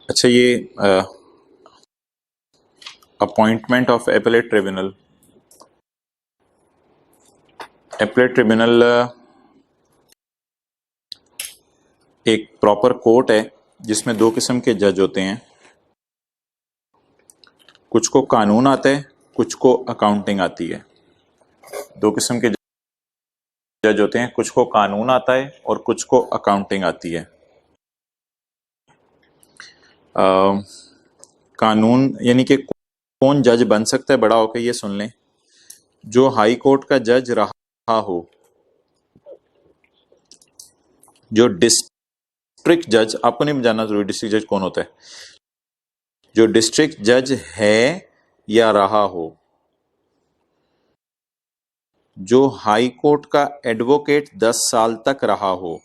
अच्छा, ये appointment of appellate tribunal. Appellate tribunal एक प्रॉपर कोर्ट है जिसमें दो किस्म के जज होते हैं। कुछ को कानून आता है, कुछ को अकाउंटिंग आती है। दो किस्म के जज होते हैं, कुछ को कानून आता है और कुछ को अकाउंटिंग आती है। कानून यानी कि कौन जज बन सकता है बड़ा होकर, ये सुन लें। जो हाई कोर्ट का जज रहा हो, जो डिस्ट्रिक्ट जज, आपको नहीं जानना जरूरी डिस्ट्रिक्ट जज कौन होता है, जो डिस्ट्रिक्ट जज है या रहा हो, जो हाई कोर्ट का एडवोकेट 10 साल तक रहा हो।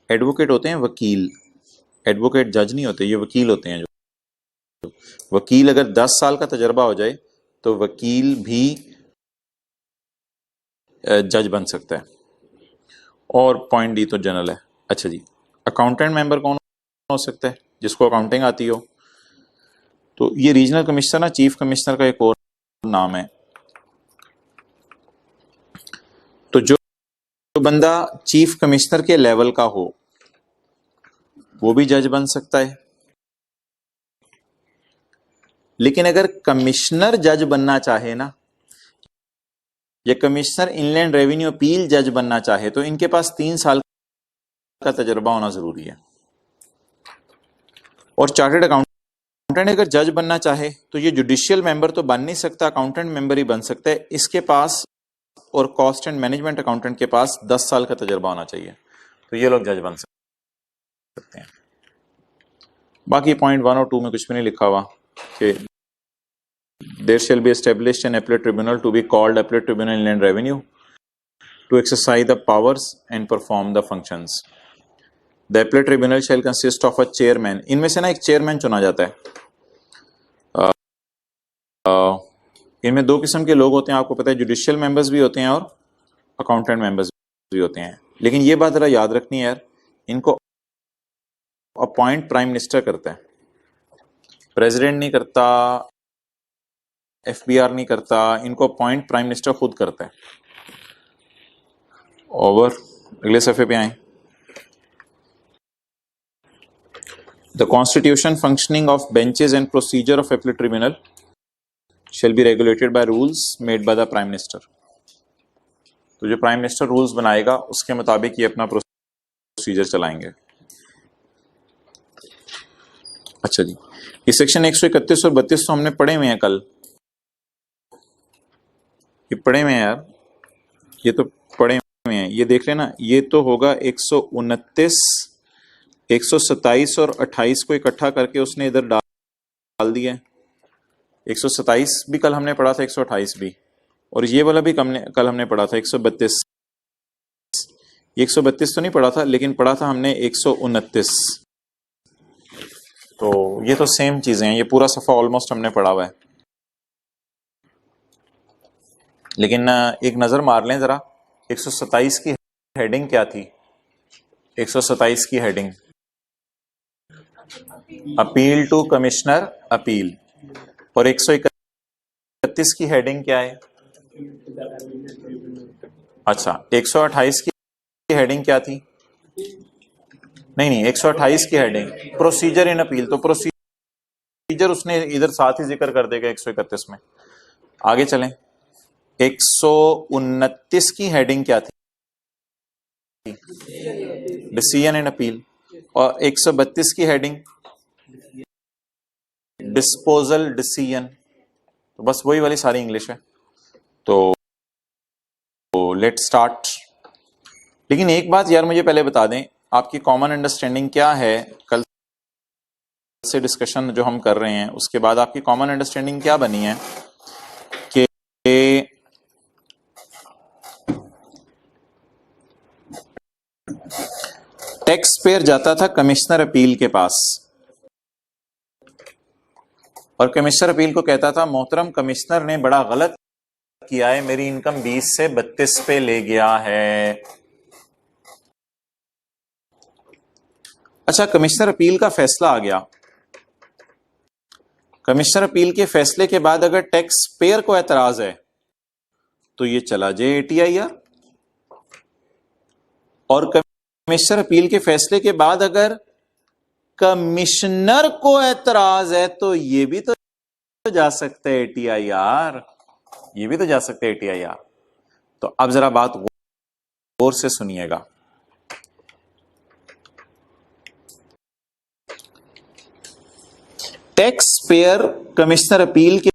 एडवोकेट होते हैं वकील, एडवोकेट जज नहीं होते, ये वकील होते हैं। जो वकील अगर 10 साल का तजर्बा हो जाए तो वकील भी जज बन सकता है। और पॉइंट डी तो जनरल है। अच्छा जी, अकाउंटेंट मेंबर कौन हो सकता है? जिसको अकाउंटिंग आती हो। तो ये रीजनल कमिश्नर ना चीफ कमिश्नर का एक और नाम है। तो जो बंदा चीफ कमिश्नर के लेवल का हो वो भी जज बन सकता है। लेकिन अगर कमिश्नर जज बनना चाहे ना, या कमिश्नर इनलैंड रेवेन्यू अपील जज बनना चाहे, तो इनके पास 3 साल का तजर्बा होना जरूरी है। और चार्टर्ड अकाउंटेंट अगर जज बनना चाहे तो ये जुडिशियल मेंबर तो बन नहीं सकता, अकाउंटेंट मेंबर ही बन सकता है। इसके पास और कॉस्ट एंड मैनेजमेंट अकाउंटेंट के पास 10 साल का तजर्बा होना चाहिए, तो ये लोग जज बन सकते हैं। बाकी पॉइंट 1 और 2 में कुछ भी नहीं लिखा हुआ कि there shall be established an appellate tribunal to be called appellate tribunal inland revenue to exercise the powers and perform the functions. The appellate tribunal shall consist of a chairman. इनमें से ना एक चेयरमैन चुना जाता है। इनमें दो किस्म के लोग होते हैं, आपको पता है, जुडिशियल मेंबर्स भी होते हैं और अकाउंटेंट मेंबर्स भी होते हैं। लेकिन ये बात जरा याद रखनी है यार, इनको अपॉइंट प्राइम मिनिस्टर करता है, प्रेसिडेंट नहीं करता, एफबीआर नहीं करता, इनको अपॉइंट प्राइम मिनिस्टर खुद करता है। ओवर अगले सफे पे आए। The constitution functioning of benches and procedure of appellate tribunal shall be regulated by rules made by the prime minister. तो जो प्राइम मिनिस्टर रूल्स बनाएगा उसके मुताबिक ये अपना प्रोसीजर चलाएंगे। अच्छा जी, ये सेक्शन 131 और 32 तो हमने पढ़े हुए हैं कल, ये पढ़े हुए हैं यार, ये तो पढ़े हुए हैं। ये देख लेना, ये तो होगा 129, 127 और 28 को इकट्ठा करके उसने इधर डाल दिया। 127 भी कल हमने पढ़ा था, 128 भी, और ये वाला भी कल हमने पढ़ा था 132। 132 तो नहीं पढ़ा था, लेकिन पढ़ा था हमने 129। तो ये तो सेम चीजें हैं, ये पूरा सफा ऑलमोस्ट हमने पढ़ा हुआ है। लेकिन एक नजर मार लें जरा, 127 की हेडिंग क्या थी? 127 की heading appeal to commissioner appeal, और 131 की हेडिंग क्या है? अच्छा, 128 की हेडिंग क्या थी? नहीं, 128 की हेडिंग प्रोसीजर इन अपील, तो प्रोसीजर उसने इधर साथ ही जिक्र कर देगा 131 में। आगे चलें, 129 की हेडिंग क्या थी? Decision in appeal. और 132 की हेडिंग डिस्पोजल डिसीजन। तो बस वही वाली सारी इंग्लिश है। तो लेट स्टार्ट। लेकिन एक बात यार मुझे पहले बता दें, आपकी कॉमन अंडरस्टैंडिंग क्या है? कल से डिस्कशन जो हम कर रहे हैं उसके बाद आपकी कॉमन अंडरस्टैंडिंग क्या बनी है कि टैक्स पेयर जाता था कमिश्नर अपील के पास, और कमिश्नर अपील को कहता था, मोहतरम कमिश्नर ने बड़ा गलत किया है, मेरी इनकम 20 से 32 पे ले गया है। अच्छा, कमिश्नर अपील का फैसला आ गया। कमिश्नर अपील के फैसले के बाद अगर टैक्स पेयर को एतराज है तो ये चला जाए ATIR, और कमिश्नर अपील के फैसले के बाद अगर कमिश्नर को एतराज है तो ये भी तो जा सकता है ATIR, ये भी तो जा सकते हैं ATIR। तो अब जरा बात गौर से सुनिएगा। टैक्स पेयर कमिश्नर अपील के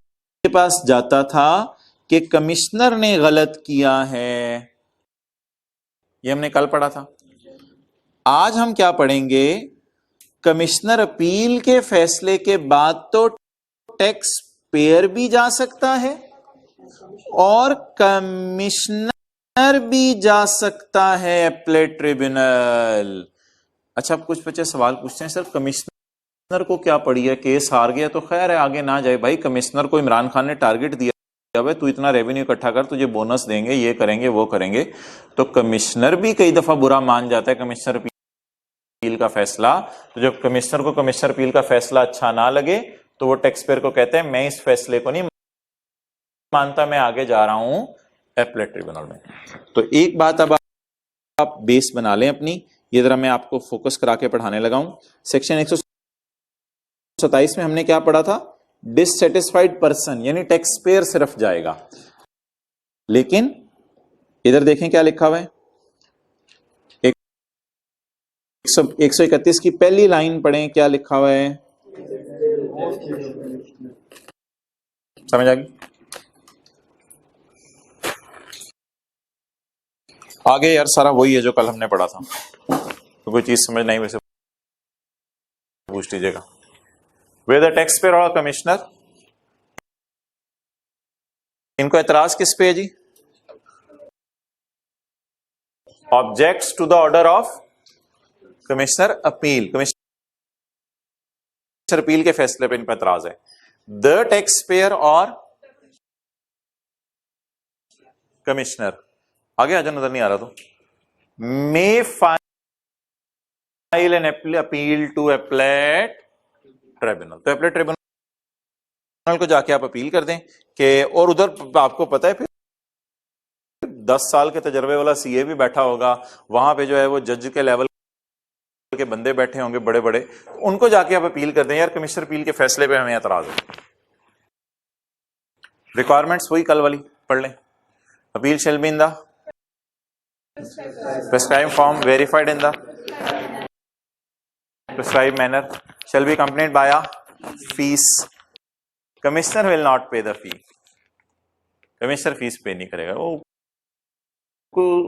पास जाता था कि कमिश्नर ने गलत किया है, ये हमने कल पढ़ा था। आज हम क्या पढ़ेंगे, कमिश्नर अपील के फैसले के बाद तो टैक्स पेयर भी जा सकता है और कमिश्नर भी जा सकता है एपलेट ट्रिब्यूनल। अच्छा, अब कुछ बच्चे सवाल पूछते हैं, सर कमिश्नर को क्या पड़ी है, केस हार गया तो खैर है, आगे ना जाए। भाई, कमिश्नर को इमरान खान ने टारगेट दिया, तू इतना रेवेन्यू इकट्ठा कर, तुझे बोनस देंगे, ये करेंगे वो करेंगे। तो कमिश्नर भी कई दफा बुरा मान जाता है कमिश्नर अपील का फैसला। तो जब कमिश्नर को कमिश्नर अपील का फैसला अच्छा ना लगे तो वो टैक्स पेयर को कहते हैं मैं इस फैसले को नहीं मानता, मैं आगे जा रहा हूं एपलेट ट्रिब्यूनल में। तो एक बात अब आप बेस बना लें अपनी, ये जरा मैं आपको फोकस करा के पढ़ाने लगा हूं। सेक्शन 127 में हमने क्या पढ़ा था, डिससेटिस्फाइड पर्सन यानी टैक्स पेयर सिर्फ जाएगा। लेकिन इधर देखें क्या लिखा हुआ है, 131 की पहली लाइन पढ़ें, क्या लिखा हुआ है, समझ आ गई? आगे यार सारा वही है जो कल हमने पढ़ा था, तो कोई चीज समझ नहीं वैसे पूछ लीजिएगा। वे द टैक्स पेयर और कमिश्नर, इनको एतराज किस पे है जी, objects to the order of commissioner appeal, commissioner appeal के फैसले पे इन पर एतराज है। द टैक्स पेयर और कमिश्नर, आगे आ जाओ, नजर नहीं आ रहा तो, may file an appeal to appellate tribunal. तो एपलेट ट्रिब्यूनल को जाके आप अपील कर दें कि, और उधर आपको पता है फिर 10 साल के तजर्बे वाला CA भी बैठा होगा, वहां पे जो है वो जज के लेवल के बंदे बैठे होंगे बड़े बड़े, उनको जाके आप अपील कर दें, यार कमिश्नर अपील के फैसले पे हमें एतराज है। रिक्वायरमेंट्स वही कल वाली पढ़ लें। Appeal shall be in the prescribed form, verified in the prescribed manner, shall be accompanied by a fees. Commissioner will not pay the fee. Commissioner fees पे नहीं करेगा, वो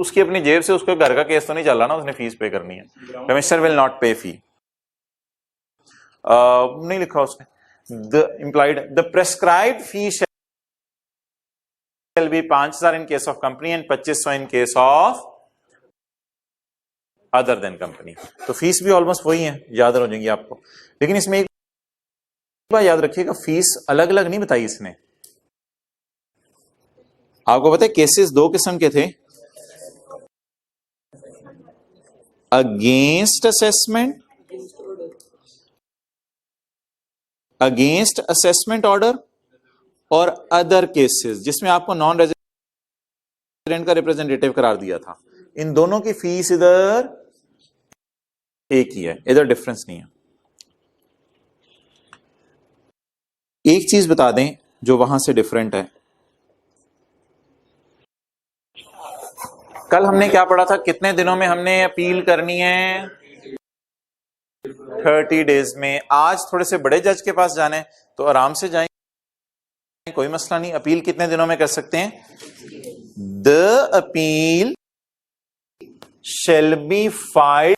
उसकी अपनी जेब से, उसको घर का केस तो नहीं चल रहा ना, उसने फीस पे करनी है। कमिश्नर विल नॉट पे फी, नहीं लिखा उसने। The implied the prescribed fee shall be 5,000 in case of company and 2,500 in case of other than company. तो फीस भी ऑलमोस्ट वही है, याद हो जाएंगी आपको। लेकिन इसमें एक बात याद रखिएगा, फीस अलग अलग नहीं बताई इसने। आपको पता है केसेस दो किस्म के थे, अगेंस्ट असेसमेंट ऑर्डर और अदर केसेस, जिसमें आपको नॉन रेजिडेंट का रिप्रेजेंटेटिव करार दिया था। इन दोनों की फीस इधर एक ही है, इधर डिफरेंस नहीं है। एक चीज बता दें जो वहां से डिफरेंट है, कल हमने क्या पढ़ा था, कितने दिनों में हमने अपील करनी है, 30 डेज में। आज थोड़े से बड़े जज के पास जाने तो आराम से जाएं, कोई मसला नहीं। अपील कितने दिनों में कर सकते हैं, the appeal shall be filed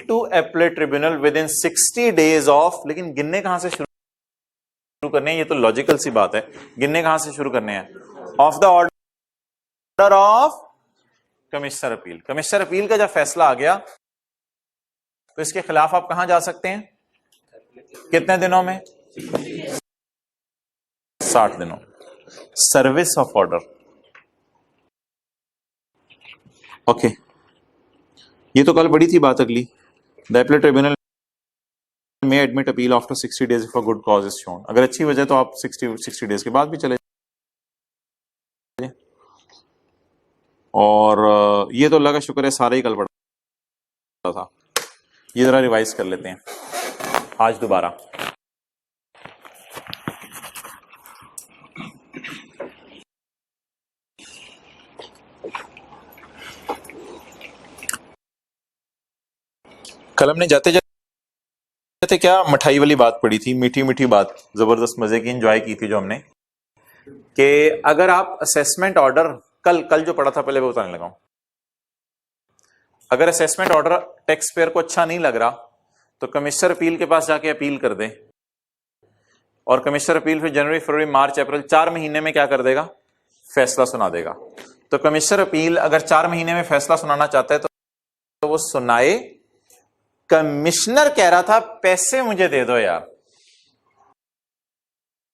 to appellate tribunal within 60 days of, लेकिन गिनने कहां से शुरू करने हैं, ये तो लॉजिकल सी बात है, गिनने कहां से शुरू करने हैं, of the order of commissioner appeal. Commissioner appeal का जब फैसला आ गया तो इसके खिलाफ आप कहां जा सकते हैं, कितने दिनों में, 60 दिनों। सर्विस ऑफ ऑर्डर, ओके, ये तो कल बड़ी थी बात। अगली द एपलेट ट्रिब्यूनल में admit appeal after 60 days if a good cause is shown. अगर अच्छी वजह तो आप 60 डेज के बाद भी चले जाइए। और ये तो अल्लाह का शुक्र है सारे ही कल पढ़ा था, ये जरा रिवाइज कर लेते हैं आज दोबारा। कल हमने जाते जाते क्या मिठाई वाली बात पड़ी थी, मीठी मीठी बात, जबरदस्त मजे की एंजॉय की थी जो हमने, कि अगर आप असेसमेंट ऑर्डर कल जो पढ़ा था पहले वो बताने लगा। अगर असेसमेंट ऑर्डर टैक्स पेयर को अच्छा नहीं लग रहा तो कमिश्नर अपील के पास जाके अपील कर दे, और कमिश्नर अपील फिर जनवरी फरवरी मार्च अप्रैल 4 महीने में क्या कर देगा, फैसला सुना देगा। तो कमिश्नर अपील अगर 4 महीने में फैसला सुनाना चाहता है तो वो सुनाए। कमिश्नर कह रहा था पैसे मुझे दे दो यार,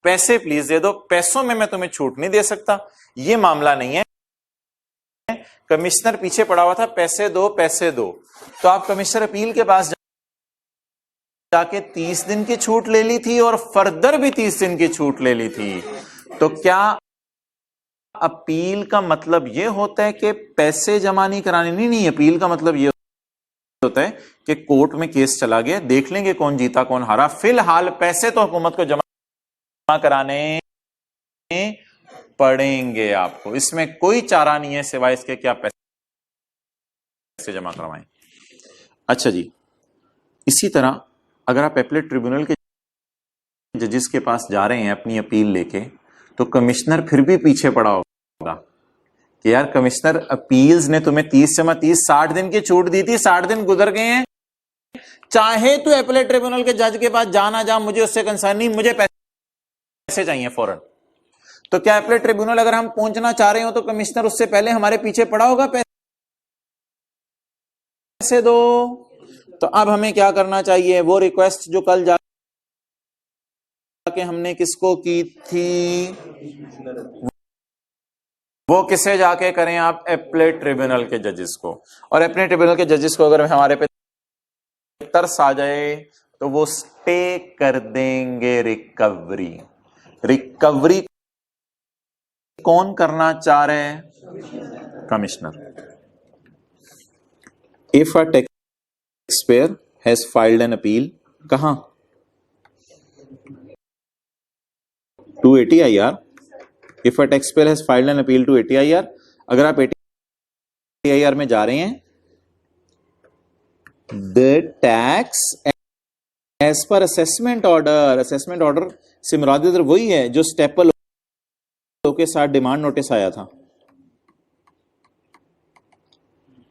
पैसे प्लीज दे दो, पैसों में मैं तुम्हें छूट नहीं दे सकता, ये मामला नहीं है। कमिश्नर पीछे पड़ा हुआ था पैसे दो पैसे दो, तो आप कमिश्नर अपील के पास जाके 30 दिन की छूट ले ली थी और फर्दर भी 30 दिन की छूट ले ली थी। तो क्या अपील का मतलब यह होता है कि पैसे जमा नहीं कराने? नहीं, अपील का मतलब यह होता है कि कोर्ट में केस चला गया, देख लेंगे कौन जीता कौन हारा, फिलहाल पैसे तो हुकूमत को जमा कराने पड़ेंगे आपको, इसमें कोई चारा नहीं है सिवाय इसके कि आप पैसे जमा करवाएं। अच्छा जी, इसी तरह अगर आप एपलेट ट्रिब्यूनल के जजेस के पास जा रहे हैं अपनी अपील लेके, तो कमिश्नर फिर भी पीछे पड़ा होगा कि यार कमिश्नर अपील्स ने तुम्हें 30 जमा 30 60 दिन की छूट दी थी, 60 दिन गुजर गए हैं, चाहे तू एपलेट ट्रिब्यूनल के जज के पास जाना जा, मुझे उससे कंसर्न नहीं, मुझे पैसे चाहिए फौरन। तो क्या एपलेट ट्रिब्यूनल अगर हम पहुंचना चाह रहे हो तो कमिश्नर उससे पहले हमारे पीछे पड़ा होगा पैसे दो? तो अब हमें क्या करना चाहिए, वो रिक्वेस्ट जो कल जाके हमने किसको की थी, वो किसे जाके करें आप, एपलेट ट्रिब्यूनल के जजेस को। और एपलेट ट्रिब्यूनल के जजेस को अगर हमारे पे तरस आ जाए तो वो स्टे कर देंगे रिकवरी कौन करना चाह रहे हैं, commissioner. If a tax payer has filed an appeal, कहां, 280IR। If a tax payer has filed an appeal to 80IR, अगर आप 80IR में जा रहे हैं, the tax as per assessment order, assessment order से मुराद इधर वही है जो स्टेपल के साथ डिमांड नोटिस आया था,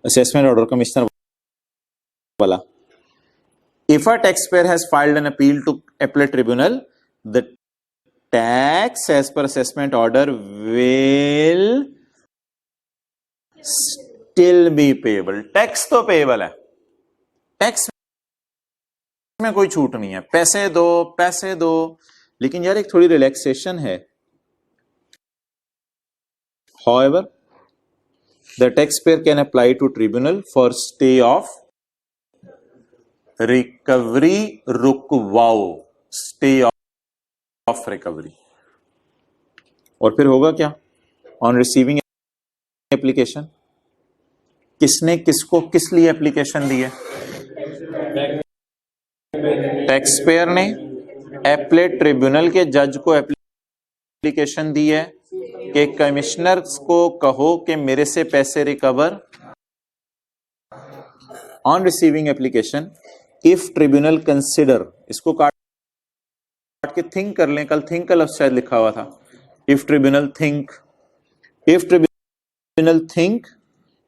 असेसमेंट ऑर्डर कमिश्नर वाला। If a tax payer has filed an appeal to appellate tribunal, the tax as per assessment order will still be payable. Tax तो पेएबल है, टैक्स में कोई छूट नहीं है, पैसे दो, लेकिन यार एक थोड़ी रिलैक्सेशन है। However, the taxpayer can apply to tribunal for stay of recovery, रुकवाओ, stay of recovery। और फिर होगा क्या, on receiving application, किसने किसको किस लिए एप्लीकेशन दी है, टैक्स पेयर ने एपलेट ट्रिब्यूनल के जज को एप्लीकेशन दी है कि कमिश्नर को कहो कि मेरे से पैसे recover. On receiving application, if tribunal consider, इसको काट के थिंक कर लें, कल थिंक का लफ्ज शायद लिखा हुआ था, if tribunal think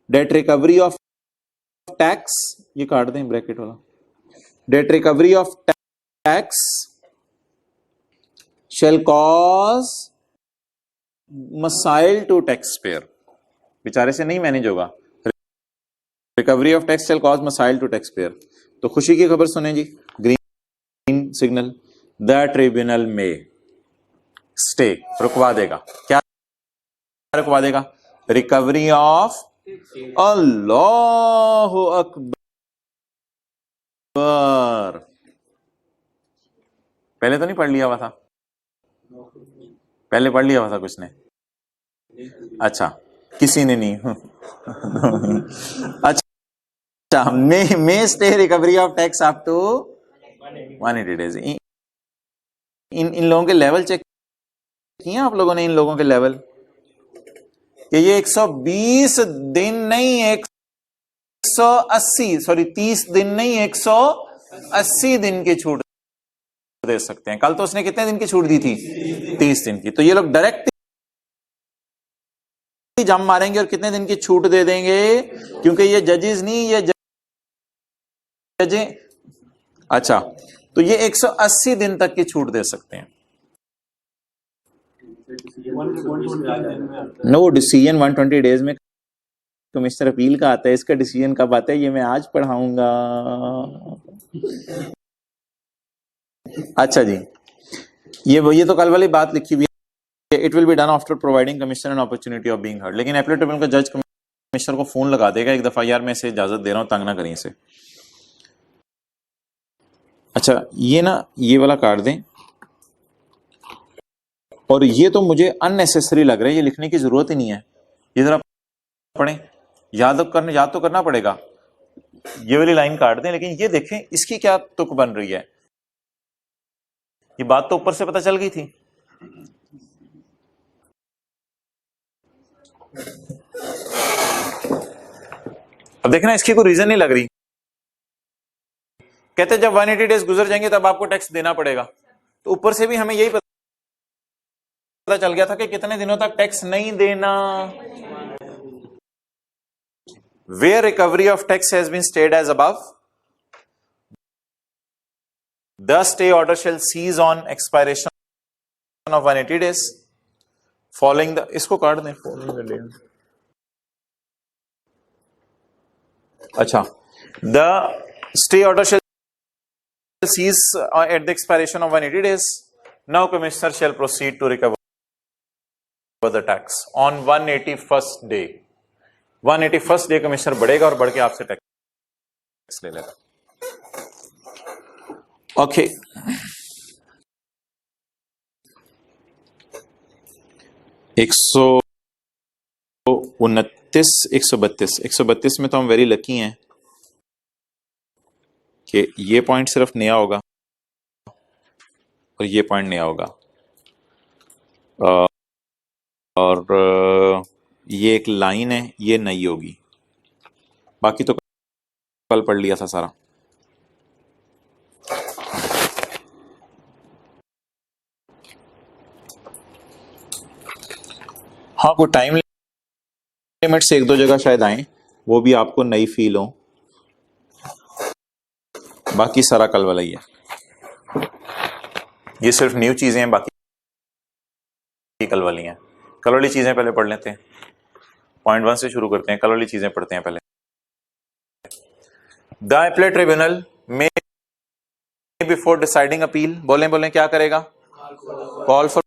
date recovery of tax, ये काट दें ब्रैकेट वाला, date recovery of tax shall cause मसाइल टू टैक्स पेयर, बेचारे से नहीं मैनेज होगा, recovery of tax shell cause मसाइल टू टैक्स पेयर। तो खुशी की खबर सुने जी, ग्रीन सिग्नल, द ट्रिब्यूनल में स्टे, रुकवा देगा, क्या रुकवा देगा, रिकवरी ऑफ, अल्लाहु अकबर, पहले तो नहीं पढ़ लिया हुआ था? पहले पढ़ लिया हुआ था कुछ ने? अच्छा, किसी ने नहीं। अच्छा, may stay recovery of tax up to 180 days. इन लोगों के लेवल चेक किए आप लोगों ने? इन लोगों के लेवल कि ये 120 दिन नहीं 180, सॉरी 30 दिन नहीं 180 दिन की छूट दे सकते हैं। कल तो उसने कितने दिन की छूट दी थी? 30 दिन की। तो ये लोग डायरेक्ट जम मारेंगे और कितने दिन की छूट दे देंगे, क्योंकि ये जजेस नहीं, ये जजें। अच्छा, तो ये 180 दिन तक की छूट दे सकते हैं। नो, डिसीजन 120 डेज में कमिश्नर अपील का आता है। इसका डिसीजन कब आता है ये मैं आज पढ़ाऊंगा। अच्छा जी, ये तो कल वाली बात लिखी हुई है। It will be done after providing commissioner an opportunity of being heard. लेकिन एपीलेट ट्रिब्यूनल का जज कमिश्नर को फोन लगा देगा एक दफा, यार मैं इसे इजाजत दे रहा हूं, तंग ना करें इसे। अच्छा, ये ना ये वाला काट दें। और ये तो मुझे अननेसेसरी लग रहा है, ये लिखने की जरूरत ही नहीं है। ये जरा पढ़ें, याद तो करना पड़ेगा। ये वाली लाइन काट दें, लेकिन ये देखें इसकी क्या तुक बन रही है। ये बात तो ऊपर से पता चल गई थी। अब देखना, इसकी कोई रीजन नहीं लग रही। कहते जब 180 डेज गुजर जाएंगे तब आपको टैक्स देना पड़ेगा। तो ऊपर से भी हमें यही पता चल गया था कि कितने दिनों तक टैक्स नहीं देना। Where recovery of tax has been stayed as above, the stay order shall cease on expiration of 180 days following the, इसको काट दें। अच्छा, the stay order shall cease at the expiration of 180 days. Now commissioner shall proceed to recover the tax on 181st day. 181st day commissioner बढ़ेगा और बढ़ के आपसे tax ले लेगा। ओके, एक सौ 132 में तो हम वेरी लकी हैं कि ये पॉइंट सिर्फ नया होगा और ये पॉइंट नया होगा। और ये एक लाइन है, ये नई होगी। बाकी तो कल पढ़ लिया था सारा। हाँ, कोई टाइम लिमिट से एक दो जगह शायद आए, वो भी आपको नई फील हो। बाकी सारा कल वाला ही है। ये सिर्फ न्यू चीजें हैं, बाकी कल वाली हैं। कल वाली चीजें पहले पढ़ लेते हैं। पॉइंट 1 से शुरू करते हैं, कल वाली चीजें पढ़ते हैं पहले। The appellate tribunal may before deciding appeal, बोलें क्या करेगा? कॉल फॉर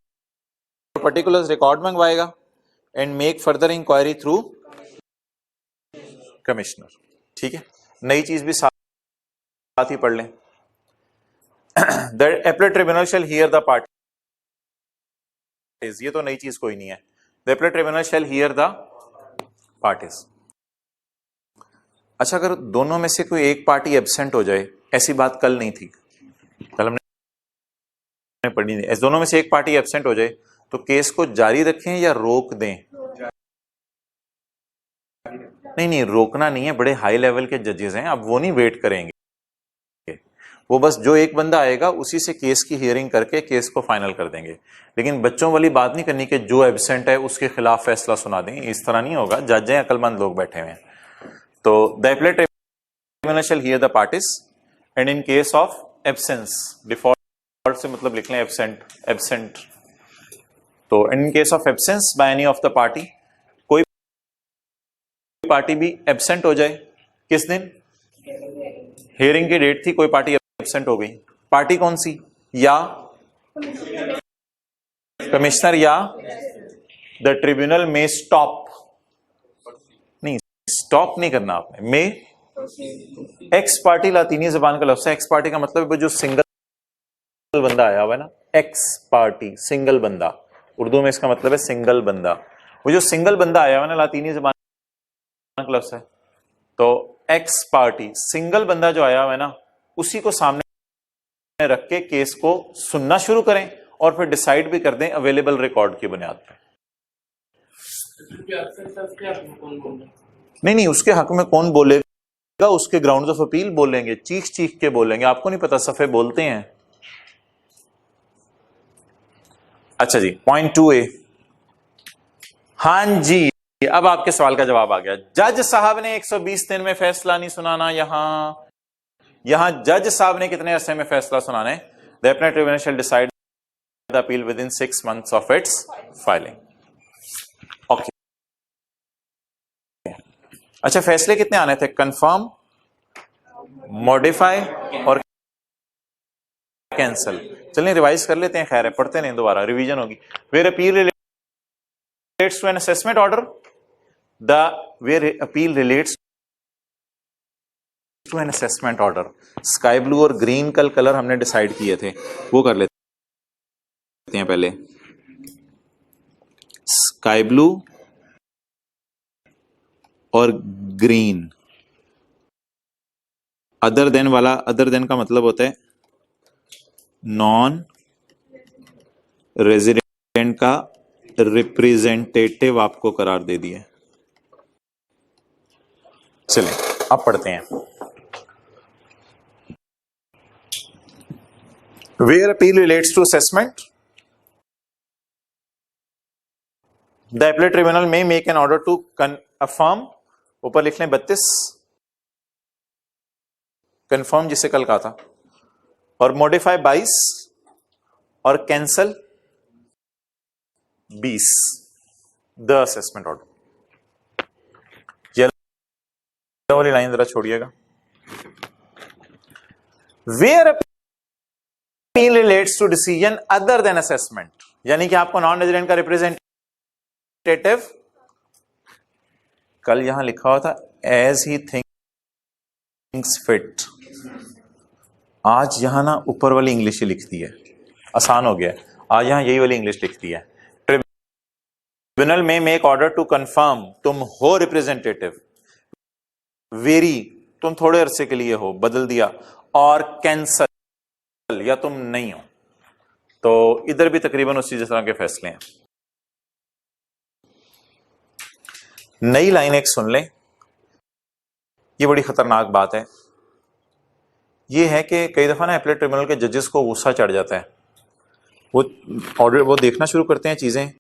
पर्टिकुलर्स, रिकॉर्ड मंगवाएगा and make further inquiry through commissioner. ठीक है, नई चीज भी साथ ही पढ़ लें। The appellate tribunal shall hear the parties, ये तो नई चीज कोई नहीं है। The appellate tribunal shall hear the parties. अच्छा, अगर दोनों में से कोई एक पार्टी एब्सेंट हो जाए, ऐसी बात कल नहीं थी, कल हमने पढ़ी नहीं। ऐसे दोनों में से एक पार्टी एब्सेंट हो जाए तो केस को जारी रखें या रोक दें? नहीं, रोकना नहीं है। बड़े हाई लेवल के जजेस हैं, अब वो नहीं वेट करेंगे। वो बस जो एक बंदा आएगा उसी से केस की हियरिंग करके केस को फाइनल कर देंगे। लेकिन बच्चों वाली बात नहीं करनी कि जो एब्सेंट है उसके खिलाफ फैसला सुना दें, इस तरह नहीं होगा। जज हैं, अकलमंद लोग बैठे हुए हैं। तो the appellate tribunal shall hear the parties and in case of absence, default से मतलब लिख लें एब्सेंट। तो in case of absence by any of the party, कोई पार्टी भी एब्सेंट हो जाए, किस दिन? हियरिंग की डेट थी, कोई पार्टी एब्सेंट हो गई। पार्टी कौन सी? या कमिश्नर या द ट्रिब्यूनल में स्टॉप, नहीं स्टॉप नहीं करना आपने, में एक्स पार्टी लातीनी जबान का लफ्ज है। एक्स पार्टी का मतलब है जो सिंगल बंदा आया हुआ है ना, एक्स पार्टी सिंगल बंदा, उर्दू में इसका मतलब है सिंगल बंदा। वो जो सिंगल बंदा आया हुआ है ना, लातीनी जबान का लफ्ज है। तो एक्स पार्टी सिंगल बंदा जो आया हुआ है ना, उसी को सामने रख के केस को सुनना शुरू करें और फिर डिसाइड भी कर दें अवेलेबल रिकॉर्ड की बुनियाद पर। नहीं, उसके हक में कौन बोलेगा, उसके ग्राउंड्स ऑफ अपील बोलेंगे, चीख चीख के बोलेंगे। आपको नहीं पता सफे बोलते हैं। अच्छा जी, पॉइंट 2A। हां जी, अब आपके सवाल का जवाब आ गया। जज साहब ने 120 दिन में फैसला नहीं सुनाना। यहां जज साहब ने कितने अरसे में फैसला सुनाना है? The appellate tribunal shall decide the appeal within 6 months of its filing. Okay, अच्छा, फैसले कितने आने थे? कंफर्म, मॉडिफाई और कैंसल। चलिए रिवाइज कर लेते हैं, खैर है, पढ़ते नहीं, दोबारा रिवीजन होगी। Where appeal relates to an assessment order, where appeal relates to an assessment order. Sky blue और ग्रीन कलर हमने डिसाइड किए थे, वो कर लेते हैं पहले। स्काई ब्लू और ग्रीन। अदर देन वाला, अदर देन का मतलब होता है नॉन रेजिडेंट का रिप्रेजेंटेटिव आपको करार दे दिया। चलें अब पढ़ते हैं। Where appeal relates to assessment, the appellate tribunal may make an order to affirm, ऊपर लिख लें 32, कंफर्म जिसे कल कहा था, और मॉडिफाई 22 और कैंसल 20 द असेसमेंट ऑर्डर। ये वाली लाइन जरा छोड़िएगा। Where appeal relates to decision other than assessment, यानी कि आपको नॉन रेजिडेंट का रिप्रेजेंटेटिव, कल यहां लिखा हुआ था एज ही थिंक्स फिट, आज यहां ना ऊपर वाली इंग्लिश ही लिख दी है, आसान हो गया। आज यहां यही वाली इंग्लिश लिख दी है। Tribunal may make order to confirm, तुम हो रिप्रेजेंटेटिव, वेरी तुम थोड़े अरसे के लिए हो, बदल दिया, और कैंसल या तुम नहीं हो। तो इधर भी तकरीबन उसी तरह के फैसले हैं। नई लाइन एक सुन लें, ये बड़ी खतरनाक बात है। ये है कि कई दफा ना अपीलेट ट्रिब्यूनल के जजेस को गुस्सा चढ़ जाता है, वो ऑर्डर वो देखना शुरू करते हैं चीजें,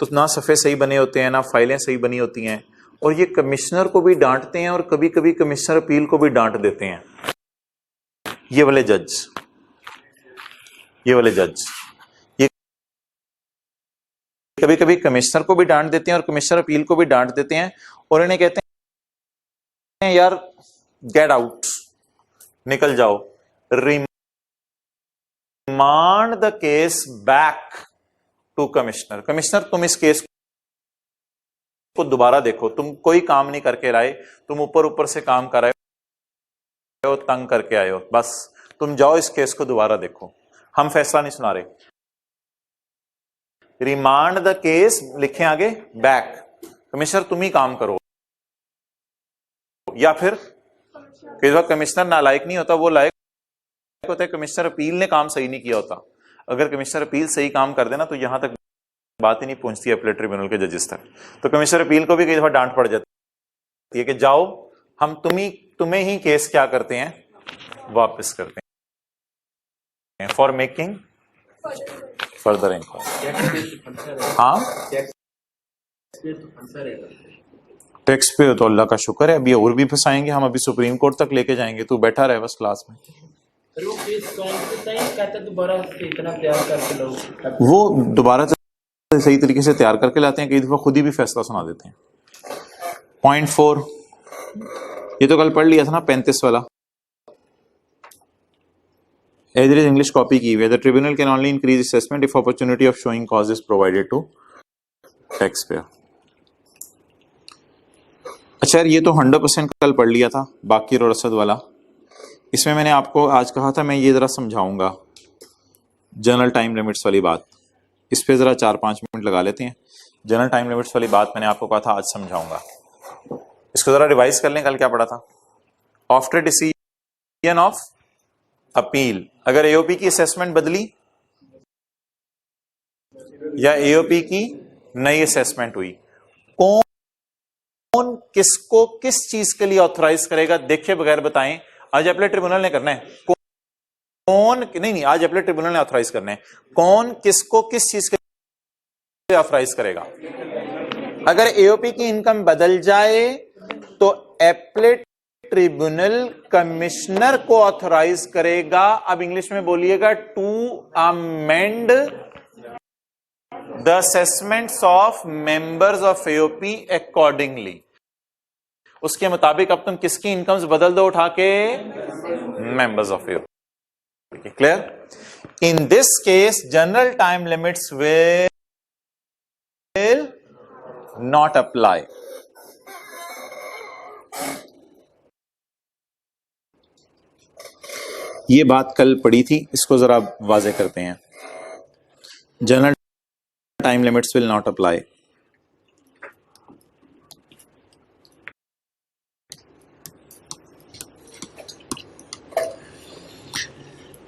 तो ना सफ़े सही बने होते हैं, ना फाइलें सही बनी होती हैं, और ये कमिश्नर को भी डांटते हैं और कभी कभी कमिश्नर अपील को भी डांट देते हैं। ये वाले जज ये कभी कभी कमिश्नर को भी डांट देते हैं और कमिश्नर अपील को भी डांट देते हैं, और इन्हें कहते हैं यार गेट आउट, निकल जाओ, remand the case back to commissioner. Commissioner तुम इस केस को दोबारा देखो, तुम कोई काम नहीं करके लाए, तुम ऊपर ऊपर से काम कर रहे हो, तंग करके आए हो, बस तुम जाओ इस केस को दोबारा देखो, हम फैसला नहीं सुना रहे। रिमांड द केस लिखें आगे, बैक, कमिश्नर तुम ही काम करो। या फिर कई बार कमिश्नर नालायक नहीं होता, वो लायक होता है, कमिश्नर अपील ने काम सही नहीं किया होता। अगर कमिश्नर अपील सही काम कर देना तो यहां तक बात ही नहीं पहुंचती अपीलेट ट्रिब्यूनल के जजेस तक। तो कमिश्नर अपील को भी कई दफा डांट पड़ जाती है कि जाओ, हम तुम्हें ही केस क्या करते हैं, वापस करते हैं, फॉर मेकिंग फर्दर इंक्वायरी। हाँ, टैक्स पे हो तो अल्लाह का शुक्र है, अभी और भी फंसाएंगे हम, अभी सुप्रीम कोर्ट तक लेके जाएंगे। तू बैठा रहे बस क्लास में। वो दोबारा सही तरीके से तैयार करके लाते हैं, कई दफा खुद ही भी फैसला सुना देते हैं। पॉइंट 4, ये तो कल पढ़ लिया था ना, 35 वाला। इधर इंग्लिश कॉपी की हुई है। The tribunal can only increase assessment if opportunity of showing cause is provided to tax payer. अच्छा यार, ये तो 100% कल पढ़ लिया था बाकिर और असद वाला। इसमें मैंने आपको आज कहा था मैं ये जरा समझाऊंगा जनरल टाइम लिमिट्स वाली बात। इस पे जरा 4-5 मिनट लगा लेते हैं। जनरल टाइम लिमिट्स वाली बात मैंने आपको कहा था आज समझाऊंगा। इसको जरा रिवाइज कर लें, कल क्या पढ़ा था। आफ्टर डिसीजन ऑफ अपील, अगर एओपी की असेसमेंट बदली या एओपी की नई असेसमेंट हुई, कौन किसको किस चीज के लिए ऑथराइज करेगा देखे बगैर बताएं। आज अपीलेट ट्रिब्यूनल ने करना है। कौन नहीं, आज अपीलेट ट्रिब्यूनल ने ऑथराइज करना है। कौन किसको किस चीज के लिए ऑथराइज करेगा। अगर एओपी की इनकम बदल जाए तो अपीलेट ट्रिब्यूनल कमिश्नर को ऑथराइज करेगा। अब इंग्लिश में बोलिएगा, to amend the assessments of members of AOP accordingly. उसके मुताबिक अब तुम किसकी इनकम्स बदल दो उठा के, members of AOP. Clear. In this case general time limits will not apply. ये बात कल पढ़ी थी, इसको जरा वाजे करते हैं। General time limits will not apply.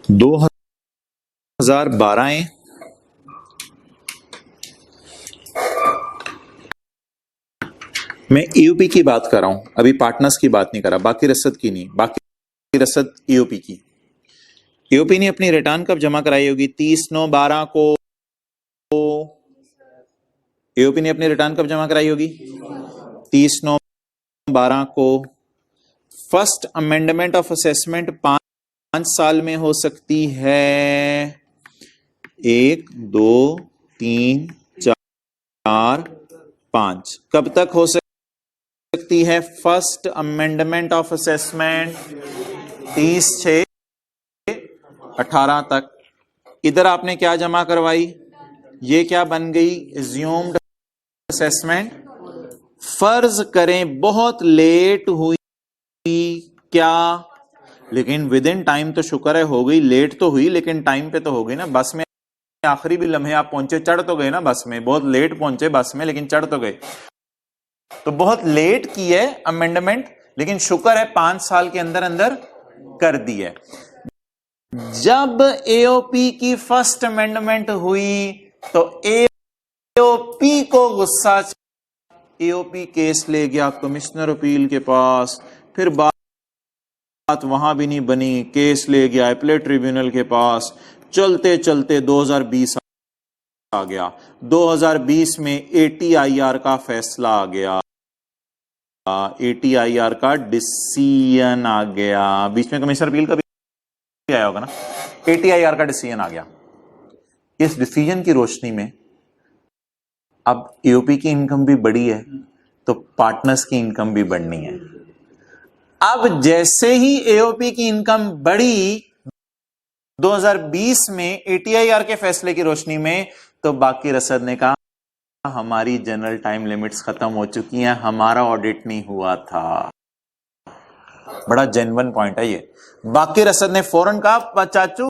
दो 2012 मैं ईयूपी की बात कर रहा हूं, अभी पार्टनर्स की बात नहीं कर रहा, बाकी रसद की नहीं, बाकी रसद ईयूपी की। ईयूपी ने अपनी रिटर्न कब जमा कराई होगी? 30/9/12 को। ईयूपी ने अपनी रिटर्न कब जमा कराई होगी? 30/9/12 को। फर्स्ट अमेंडमेंट ऑफ असेसमेंट 5 साल में हो सकती है। 1 2 3 4 5 कब तक हो सकती है फर्स्ट अमेंडमेंट ऑफ असेसमेंट? 30/6/18 तक। इधर आपने क्या जमा करवाई? ये क्या बन गई? Assumed assessment. फर्ज करें बहुत लेट हुई क्या, लेकिन विद इन टाइम तो शुक्र है हो गई। लेट तो हुई लेकिन टाइम पे तो हो गई ना। बस में आखिरी भी लम्हे आप पहुंचे, चढ़ तो गए ना बस में। बहुत लेट पहुंचे बस में लेकिन चढ़ तो गए। तो बहुत लेट की है अमेंडमेंट, लेकिन शुक्र है 5 साल के अंदर अंदर कर दी है। जब एओपी की फर्स्ट अमेंडमेंट हुई तो एओपी को गुस्सा, एओपी केस ले गया कमिश्नर अपील के पास। फिर बात वहां भी नहीं बनी, केस ले गया अपीलेट ट्रिब्यूनल के पास। चलते चलते 2020 आ गया। 2020 में एटीआईआर का फैसला आ गया, एटीआईआर का डिसीजन आ गया। बीच में कमिश्नर अपील का भी आया होगा ना। एटीआईआर का डिसीजन आ गया। इस डिसीजन की रोशनी में अब एओपी की इनकम भी बढ़ी है तो पार्टनर्स की इनकम भी बढ़नी है। अब जैसे ही एओपी की इनकम बढ़ी 2020 में एटीआईआर के फैसले की रोशनी में, तो बाकी रसद ने कहा हमारी जनरल टाइम लिमिट्स खत्म हो चुकी हैं, हमारा ऑडिट नहीं हुआ था। बड़ा जेन्युइन पॉइंट है ये। बाकी रसद ने फौरन कहा चाचू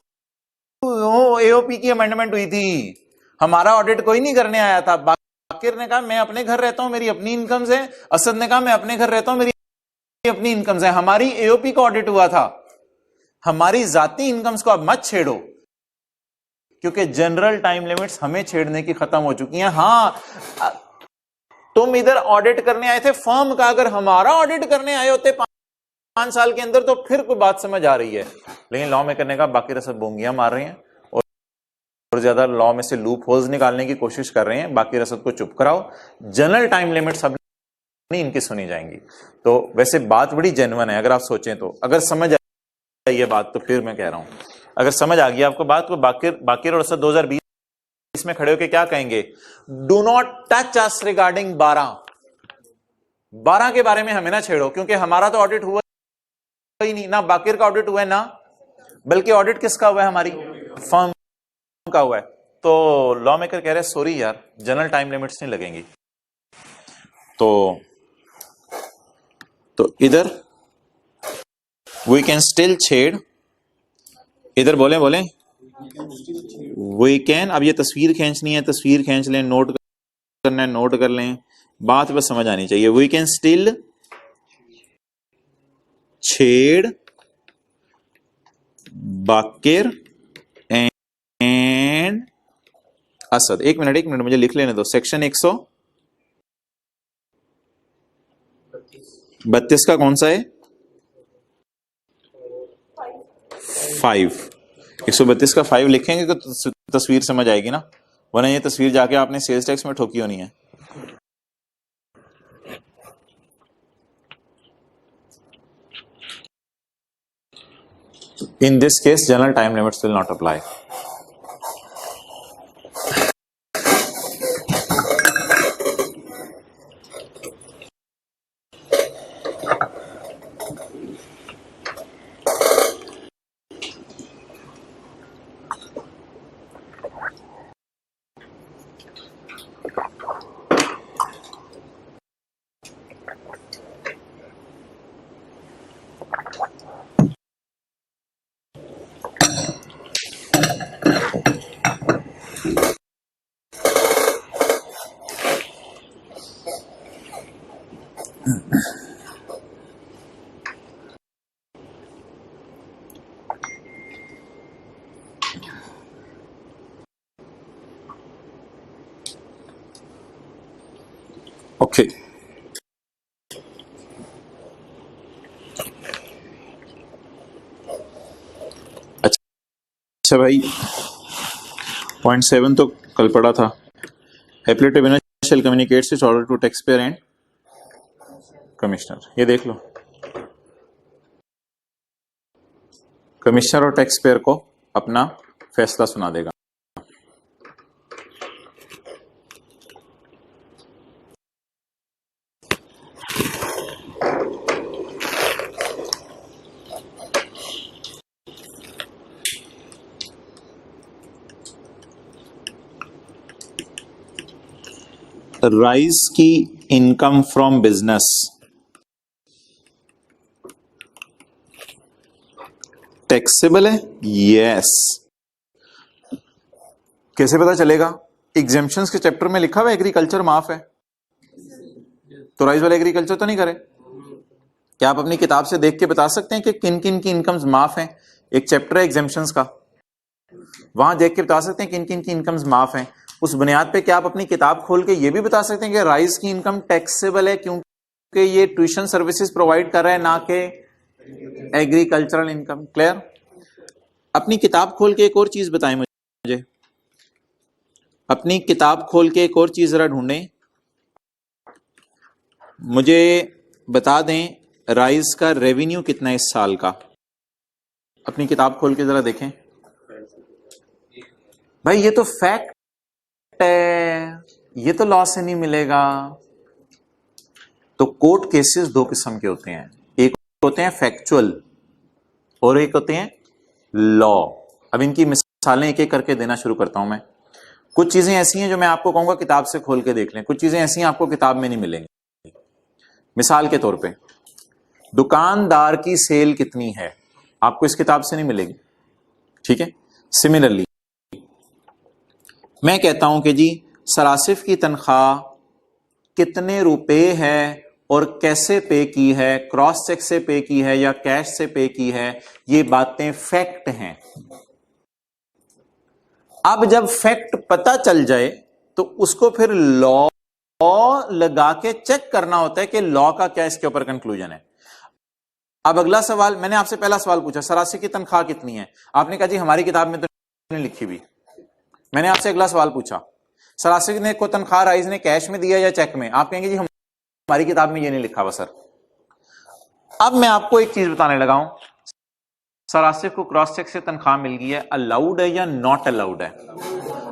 एओपी की अमेंडमेंट हुई थी, हमारा ऑडिट कोई नहीं करने आया था। बाकिर ने कहा मैं अपने घर रहता हूं, मेरी अपनी इनकम्स है। असद ने कहा मैं अपने घर रहता हूं, मेरी अपनी इनकम्स है। हमारी एओपी का ऑडिट हुआ था, हमारी जाती इनकम्स को अब मत छेड़ो, क्योंकि जनरल टाइम लिमिट्स हमें छेड़ने की खत्म हो चुकी हैं। हां, तुम इधर ऑडिट करने आए थे फर्म का, अगर हमारा ऑडिट करने आए होते 5 साल के अंदर तो फिर कोई बात समझ आ रही है। लेकिन लॉ में करने का बाकी रसद बोंगियां मार रहे हैं और ज्यादा लॉ में से लूप होल्स निकालने की कोशिश कर रहे हैं। बाकी रसद को चुप कराओ, जनरल टाइम लिमिट्स अब नहीं इनकी सुनी जाएंगी। तो वैसे बात बड़ी जेन्युइन है अगर आप सोचें तो। अगर समझ आई ये बात तो फिर मैं कह रहा हूं, अगर समझ आ गई आपको बात, तो बाकिर और असद 2020 में खड़े होकर क्या कहेंगे? Do not touch us regarding 12 के बारे में हमें ना छेड़ो, क्योंकि हमारा तो ऑडिट हुआ ही नहीं, ना बाकिर का ऑडिट हुआ है, ना बल्कि ऑडिट किसका हुआ है? हमारी फर्म का हुआ है। तो लॉ मेकर कह रहे हैं सॉरी यार, जनरल टाइम लिमिट्स नहीं लगेंगी। तो तो इधर वी कैन स्टिल छेड़, इधर बोले वी कैन। अब ये तस्वीर खींचनी है, तस्वीर खींच लें, नोट करना है नोट कर लें, बात बस समझ आनी चाहिए। वी कैन स्टिल छेड़ बाकिर एंड असद। एक मिनट मुझे लिख लेने दो। सेक्शन 132 का कौन सा है? 5। 132 का 5 लिखेंगे तो तस्वीर समझ आएगी ना, वरना ये तस्वीर जाके आपने सेल्स टैक्स में ठोकी होनी है। In this case, general time limits will not apply. Okay अच्छा भाई, पॉइंट 7 तो कल पढ़ा था। Appellative winner shall communicates its order to tax payer and commissioner. ये देख लो, कमिश्नर और टैक्स पेयर को अपना फैसला सुना देगा। राइज की इनकम फ्रॉम बिजनेस टैक्सेबल है? यस। कैसे पता चलेगा? एग्जेम्पशंस के चैप्टर में लिखा हुआ एग्रीकल्चर माफ है, तो राइज वाले एग्रीकल्चर तो नहीं करे। क्या आप अपनी किताब से देख के बता सकते हैं कि किन किन की इनकम्स माफ हैं? एक चैप्टर है एग्जेम्पशंस का, वहां देख के बता सकते हैं किन किन की इनकम्स माफ हैं। उस बुनियाद पे क्या आप अपनी किताब खोल के ये भी बता सकते हैं कि राइज की इनकम टैक्सेबल है क्योंकि ये ट्यूशन सर्विसेज प्रोवाइड कर रहा है, ना कि एग्रीकल्चरल इनकम। क्लियर? अपनी किताब खोल के एक और चीज बताएं मुझे, अपनी किताब खोल के एक और चीज जरा ढूंढें, मुझे बता दें राइज का रेवेन्यू कितना है इस साल का। अपनी किताब खोल के जरा देखें भाई, ये तो फैक्ट है, ये तो लॉस से नहीं मिलेगा। तो कोर्ट केसेस दो किस्म के होते हैं, एक होते हैं फैक्चुअल और एक होते हैं लॉ। अब इनकी मिसालें एक एक करके देना शुरू करता हूं मैं। कुछ चीजें ऐसी हैं जो मैं आपको कहूंगा किताब से खोल के देख लें, कुछ चीजें ऐसी हैं आपको किताब में नहीं मिलेंगी। मिसाल के तौर पे दुकानदार की सेल कितनी है, आपको इस किताब से नहीं मिलेगी, ठीक है। सिमिलरली मैं कहता हूं कि जी सरासिफ की तनख्वाह कितने रुपए है और कैसे पे की है, क्रॉस चेक से पे की है या कैश से पे की है, ये बातें फैक्ट हैं। अब जब फैक्ट पता चल जाए तो उसको फिर लॉ लगा के चेक करना होता है कि लॉ का क्या इसके ऊपर कंक्लूजन है। अब अगला सवाल, मैंने आपसे पहला सवाल पूछा सरासिफ की तनख्वाह कितनी है, आपने कहा जी हमारी किताब में तो नहीं लिखी हुई। मैंने आपसे अगला सवाल पूछा सरासिफ ने को तनख्वाह राइज ने कैश में दिया या चेक में, आप कहेंगे जी हमारी किताब में ये नहीं लिखा हुआ सर। अब मैं आपको एक चीज बताने लगा हूं, सरासिफ को क्रॉस चेक से तनख्वाह मिल गई है, अलाउड है या नॉट अलाउड है?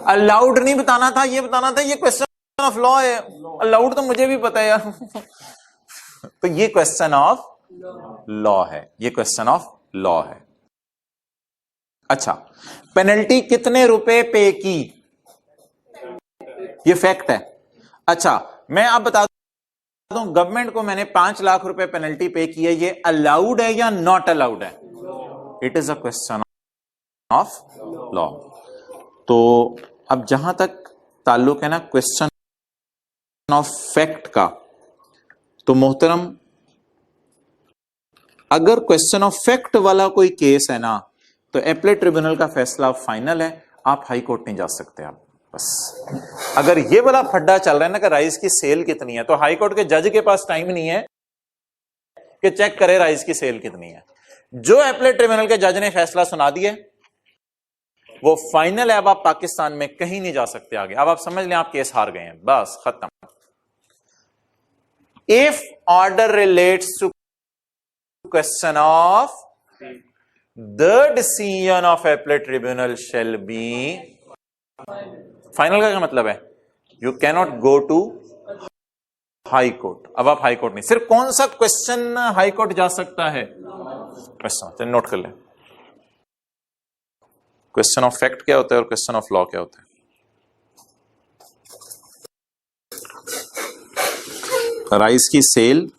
अलाउड नहीं बताना था, ये बताना था ये क्वेश्चन ऑफ लॉ है। अलाउड तो मुझे भी पता है यार तो ये क्वेश्चन ऑफ लॉ है, ये क्वेश्चन ऑफ लॉ है। अच्छा, पेनल्टी कितने रुपए पे की, ये फैक्ट है। अच्छा मैं आप बता दूं, गवर्नमेंट को मैंने 5 लाख रुपए पेनल्टी पे की है, ये अलाउड है या नॉट अलाउड है? It is a question of law. तो अब जहां तक ताल्लुक है ना क्वेश्चन ऑफ फैक्ट का, तो मोहतरम अगर क्वेश्चन ऑफ फैक्ट वाला कोई केस है ना, तो एपलेट ट्रिब्यूनल का फैसला फाइनल है, आप हाई कोर्ट नहीं जा सकते। आप बस अगर ये वाला फड्डा चल रहा है ना कि राइस की सेल कितनी है, तो हाई कोर्ट के जज के पास टाइम नहीं है कि चेक करे राइस की सेल कितनी है। जो एपलेट ट्रिब्यूनल के जज ने फैसला सुना दिया वो फाइनल है। अब आप पाकिस्तान में कहीं नहीं जा सकते आगे। अब आप समझ लें आप केस हार गए हैं, बस खत्म। If order relates to question of the decision of appellate tribunal shall be final. का क्या मतलब है? You cannot go to high court. अब आप हाई कोर्ट नहीं, सिर्फ कौन सा क्वेश्चन हाई कोर्ट जा सकता है? क्वेश्चन, नोट कर लें। क्वेश्चन ऑफ फैक्ट क्या होता है और क्वेश्चन ऑफ लॉ क्या होता है? राइस की सेल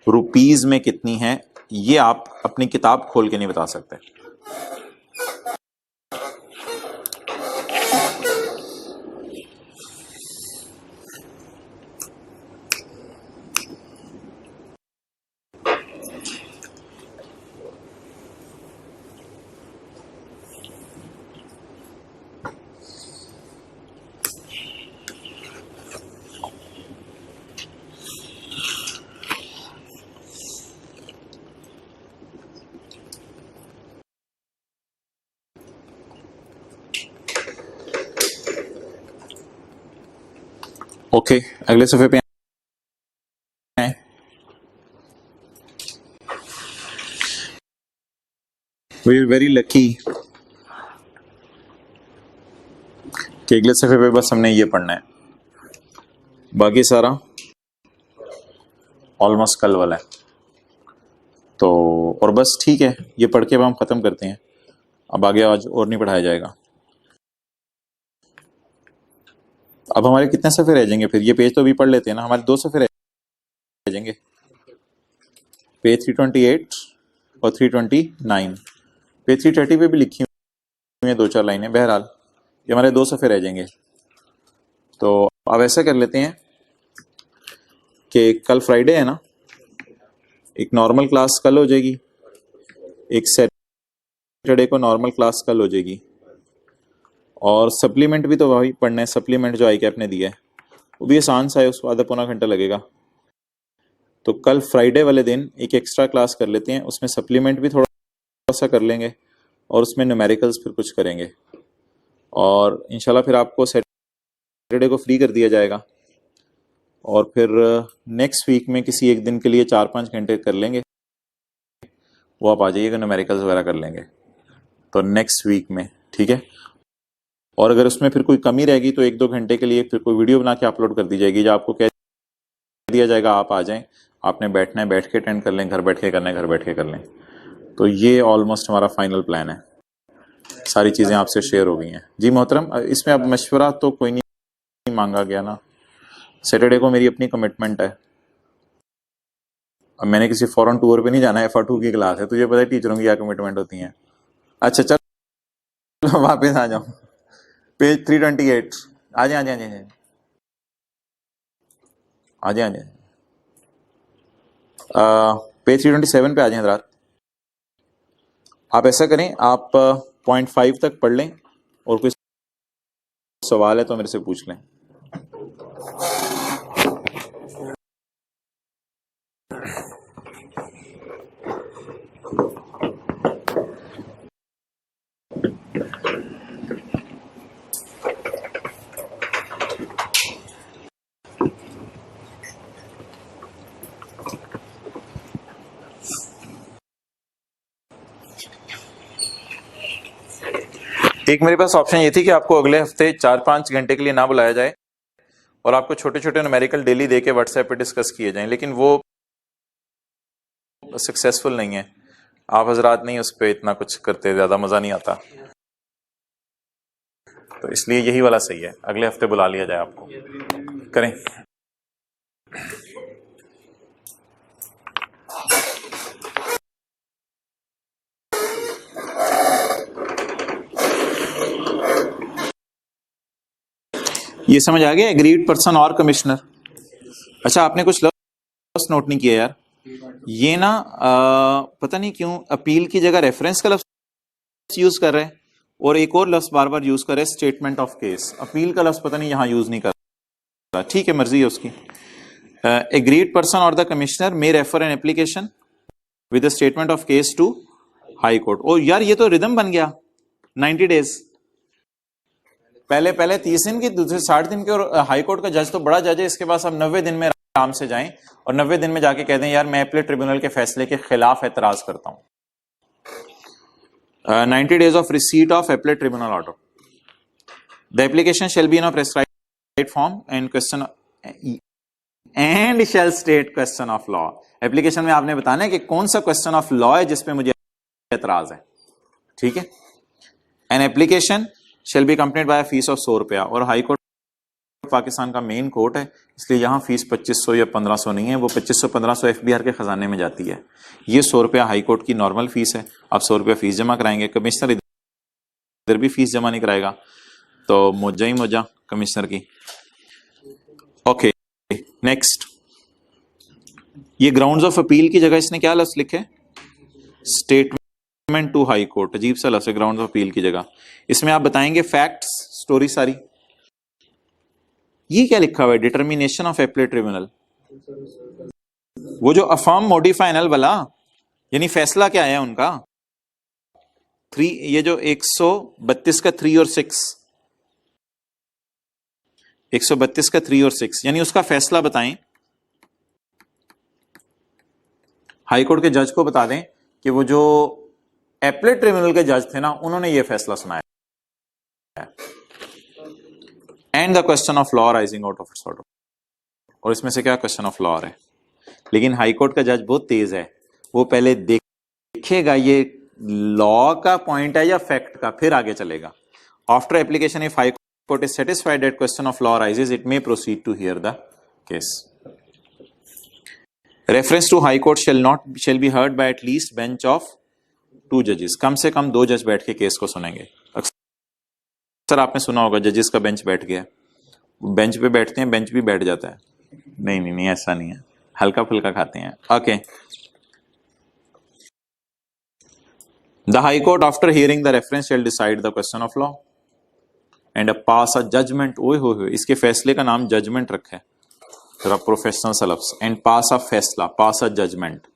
रुपीज में कितनी है, ये आप अपनी किताब खोल के नहीं बता सकते। ओके, अगले सफे पे आए। वी आर वेरी लकी कि अगले सफे पे बस हमने ये पढ़ना है, बाकी सारा ऑलमोस्ट कल वाला है। तो और बस ठीक है, ये पढ़ के अब हम खत्म करते हैं। अब आगे आज और नहीं पढ़ाया जाएगा। अब हमारे कितने सफ़े रह जाएंगे? फिर ये पेज तो अभी पढ़ लेते हैं ना, हमारे 2 सफ़े रह जाएंगे, पेज 328 और 329। पेज 330 पे भी लिखी हुई है 2-4 लाइनें। बहरहाल ये हमारे 2 सफ़े रह जाएंगे। तो अब ऐसा कर लेते हैं कि कल फ्राइडे है ना, एक नॉर्मल क्लास कल हो जाएगी, एक सैटरडे को नॉर्मल क्लास कल हो जाएगी, और सप्लीमेंट भी तो वही पढ़ना है। सप्लीमेंट जो आई कैप ने दिया है वो भी आसान सा है, उसको आधा पौना घंटा लगेगा। तो कल फ्राइडे वाले दिन एक एक्स्ट्रा क्लास कर लेते हैं, उसमें सप्लीमेंट भी थोड़ा सा कर लेंगे और उसमें न्यूमेरिकल्स फिर कुछ करेंगे, और इंशाल्लाह फिर आपको सैटरडे को फ्री कर दिया जाएगा। और फिर नेक्स्ट वीक में किसी एक दिन के लिए 4-5 घंटे कर लेंगे, वो आप आ जाइएगा, न्यूमेरिकल्स वगैरह कर लेंगे तो नेक्स्ट वीक में, ठीक है। और अगर उसमें फिर कोई कमी रहेगी तो 1-2 घंटे के लिए फिर कोई वीडियो बना के अपलोड कर दी जाएगी, जो आपको कह दिया जाएगा आप आ जाएं, आपने बैठना है बैठ के अटेंड कर लें, घर बैठ के करना है घर बैठ के कर लें। तो ये ऑलमोस्ट हमारा फाइनल प्लान है। सारी चीज़ें आपसे शेयर हो गई हैं। जी मोहतरम, इसमें अब मशवरा तो कोई नहीं मांगा गया ना। सैटरडे को मेरी अपनी कमिटमेंट है। अब मैंने किसी फॉरेन टूर पे नहीं जाना है, FR2 की क्लास है, तुझे पता है टीचरों की क्या कमिटमेंट होती हैं। अच्छा चल वापस आ जाओ, पेज 328 आ जाए, आ जाए, आ जाए, आ जाए, आ जाए। पेज 327 पे आ जाए हज़रात। आप ऐसा करें, आप 0.5 तक पढ़ लें, और कोई सवाल है तो मेरे से पूछ लें। एक मेरे पास ऑप्शन ये थी कि आपको अगले हफ्ते 4-5 घंटे के लिए ना बुलाया जाए और आपको छोटे छोटे न्यूमेरिकल डेली दे के व्हाट्सएप पे डिस्कस किए जाएं, लेकिन वो सक्सेसफुल नहीं है। आप हजरात नहीं उस पर इतना कुछ करते, ज़्यादा मज़ा नहीं आता, तो इसलिए यही वाला सही है, अगले हफ्ते बुला लिया जाए आपको। करें। ये समझ आ गया, एग्रीड पर्सन और कमिश्नर। अच्छा आपने कुछ लफ्ज नोट नहीं किया यार, ये ना पता नहीं क्यों अपील की जगह रेफरेंस का लफ्ज यूज कर रहे हैं और एक और लफ्ज बार बार यूज कर रहे हैं, स्टेटमेंट ऑफ केस। अपील का लफ्ज पता नहीं यहां यूज नहीं कर रहा, ठीक है मर्जी है उसकी। एग्रीड पर्सन और the commissioner may refer an application with statement of case to high Court. ओ यार ये तो रिदम बन गया, 90 डेज। पहले 30 दिन की, दूसरे 60 दिन की, और हाई कोर्ट का जज तो बड़ा जज है, इसके पास अब 90 दिन में आराम से जाएं और 90 दिन में जाके कह दें यार मैं अपील ट्रिब्यूनल के फैसले के खिलाफ एतराज करता हूं। 90 days of receipt of appellate tribunal order. The application shall be in a prescribed form and shall state question of law. Application में आपने बताना है कि कौन सा क्वेश्चन ऑफ लॉ है जिसपे मुझे एतराज है, ठीक है। An application shall be complete bye fees of 100 रुपया। और हाई कोर्ट पाकिस्तान का मेन कोर्ट है, इसलिए यहां फीस 2500 या 1500 नहीं है, वो 2500-1500 एफबीआर के खजाने में जाती है। ये 100 रुपया हाई कोर्ट की नॉर्मल फीस है। आप 100 रुपया फीस जमा कराएंगे, कमिश्नर इधर भी फीस जमा नहीं कराएगा, तो मोजा ही मोजा कमिश्नर की। ओके नेक्स्ट, ये ग्राउंड्स ऑफ अपील की जगह इसने क्या लफ्ज लिखे, स्टेटमेंट टू हाई कोर्ट। अजीब सा लफ्ज है ग्राउंड्स ऑफ अपील की जगह। इसमें आप बताएंगे फैक्ट्स, स्टोरी सारी। ये क्या लिखा हुआ है, डिटर्मिनेशन ऑफ एपलेट ट्रिब्यूनल। वो जो अफर्म मॉडिफाई नल वाला, यानी फैसला क्या है उनका 3, ये जो 132 का 3 और 6, 132 का 3 और 6, यानी उसका फैसला बताएं। हाई कोर्ट के जज को बता दें कि वो जो एपलेट ट्रिब्यूनल के जज थे ना, उन्होंने ये फैसला सुनाया। And the question of law rising out of its order. और इसमें से क्या क्वेश्चन ऑफ लॉ है। लेकिन हाई कोर्ट का जज बहुत तेज है, वो पहले देखेगा ये लॉ का पॉइंट है या फैक्ट का, फिर आगे चलेगा। After application if high court is satisfied that question of law raises, it may proceed to hear the case. Reference to high court shall be heard by at least bench of 2 जजेस। कम से कम 2 जज बैठ के case को सुनेंगे। अक्सर आपने सुना होगा जजेस का बेंच बैठ गया, बेंच पे बैठते हैं, बेंच भी बैठ जाता है। नहीं ऐसा नहीं है, हल्का फुल्का खाते हैं। Okay, the high court after hearing the reference shall decide the question of law and pass a judgement. ओए हो, इसके फैसले का नाम जजमेंट रखा है, जरा प्रोफेशनल सा लफ्ज। एंड पास अ फैसला, पास अ जजमेंट,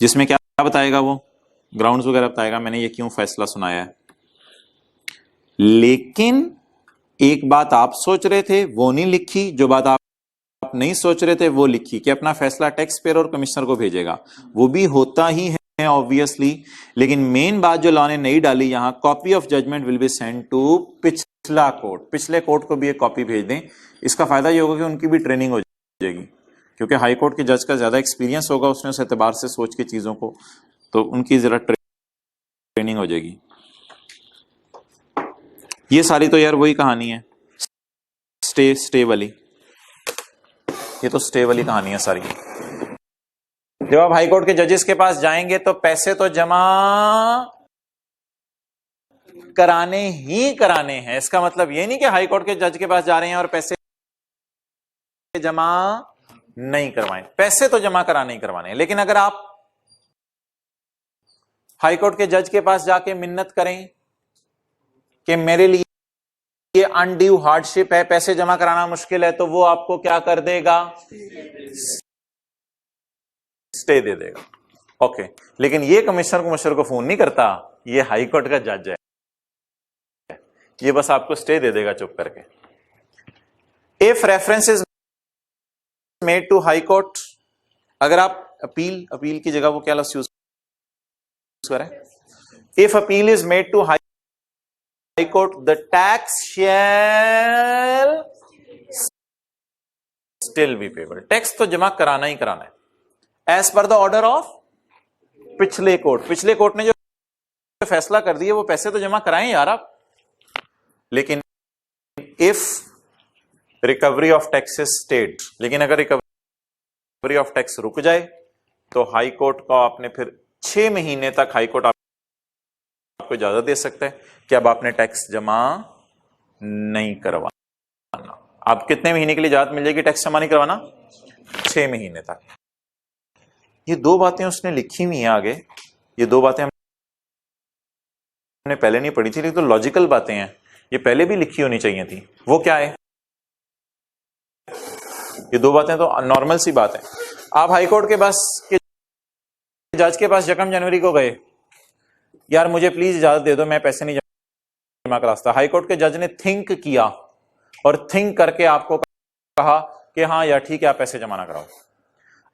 जिसमें क्या बताएगा, वो ग्राउंड्स वगैरह बताएगा, मैंने ये क्यों फैसला सुनाया है। लेकिन एक बात आप सोच रहे थे वो नहीं लिखी, जो बात आप नहीं सोच रहे थे वो लिखी, कि अपना फैसला टैक्स पेयर और कमिश्नर को भेजेगा। वो भी होता ही है ऑब्वियसली, लेकिन मेन बात जो लॉ ने नहीं डाली यहां, copy of judgement will be send to पिछला कोर्ट। पिछले कोर्ट को भी एक कॉपी भेज दें। इसका फायदा ये होगा कि उनकी भी ट्रेनिंग हो जाएगी, क्योंकि हाई कोर्ट के जज का ज्यादा एक्सपीरियंस होगा, उसने उस एतबार से सोच के चीजों को, तो उनकी जरा ट्रेनिंग हो जाएगी। ये सारी तो यार वही कहानी है, स्टे वाली। ये तो स्टे वाली कहानी है सारी। जब आप हाई कोर्ट के जजेस के पास जाएंगे तो पैसे तो जमा कराने ही कराने हैं। इसका मतलब ये नहीं कि हाई कोर्ट के जज के पास जा रहे हैं और पैसे जमा नहीं करवाएं। पैसे तो जमा कराने ही करवाने हैं। लेकिन अगर आप हाई कोर्ट के जज के पास जाके मिन्नत करें कि मेरे लिए ये अनड्यू हार्डशिप है, पैसे जमा कराना मुश्किल है, तो वो आपको क्या कर देगा, स्टे दे देगा। ओके, लेकिन ये कमिश्नर को मुश्किल को फोन नहीं करता, ये हाई कोर्ट का जज है, ये बस आपको स्टे दे देगा चुप करके। If reference is made to high court, अगर आप अपील की जगह वो क्या लफ्ज यूज करें, if appeal is made to high court the tax shall still be payable. Tax तो जमा कराना ही कराना है as per the order of पिछले कोर्ट। पिछले कोर्ट ने जो फैसला कर दिया वो पैसे तो जमा कराएं यार आप। लेकिन if recovery of tax is stayed, लेकिन अगर रिकवरी ऑफ टैक्स रुक जाए तो हाई कोर्ट को आपने फिर 6 महीने तक हाई कोर्ट आपको इजाजत दे सकता है कि अब आपने टैक्स जमा नहीं करवाना। आप कितने महीने के लिए इजाजत मिल जाएगी टैक्स जमा नहीं करवाना? 6 महीने तक। ये दो बातें उसने लिखी हुई हैं आगे, ये दो बातें हमने पहले नहीं पढ़ी थी, लेकिन तो लॉजिकल बातें हैं, ये पहले भी लिखी होनी चाहिए थी। वो क्या है? ये दो बातें तो नॉर्मल सी बात है। आप हाई कोर्ट के जज के पास 1 जनवरी को गए, यार मुझे प्लीज इजाजत दे दो, मैं पैसे नहीं जमा करा सकता। हाई कोर्ट के जज ने थिंक किया और थिंक करके आपको कहा कि हाँ यार ठीक है, आप पैसे जमा ना कराओ।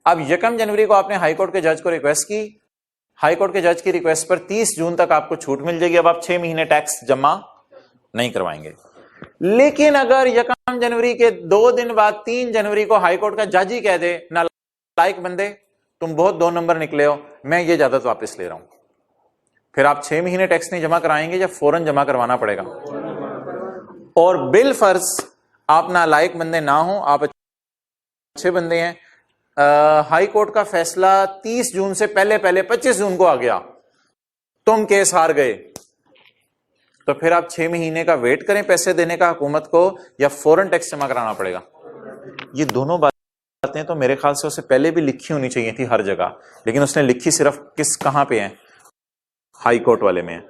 अब 1 जनवरी को आपने हाई कोर्ट के जज को रिक्वेस्ट की, हाई कोर्ट के जज की रिक्वेस्ट पर 30 जून तक आपको छूट मिल जाएगी, अब आप 6 महीने टैक्स जमा नहीं करवाएंगे। लेकिन अगर 1 जनवरी के 2 दिन बाद 3 जनवरी को हाई कोर्ट का जज ही कह दे, नालायक बंदे तुम बहुत 2 नंबर निकले हो, मैं ये इजाजत वापस ले रहा हूं, फिर आप 6 महीने टैक्स नहीं जमा कराएंगे या फौरन जमा करवाना पड़ेगा? और बिल फर्ज आप नालायक बंदे ना हो, आप अच्छे बंदे हैं, हाई कोर्ट का फैसला 30 जून से पहले 25 जून को आ गया, तुम केस हार गए, तो फिर आप 6 महीने का वेट करें पैसे देने का हुकूमत को, या फौरन टैक्स जमा कराना पड़ेगा? ये दोनों बातें तो मेरे ख्याल से उससे पहले भी लिखी होनी चाहिए थी हर जगह, लेकिन उसने लिखी सिर्फ कहां पे है? हाई कोर्ट वाले में है।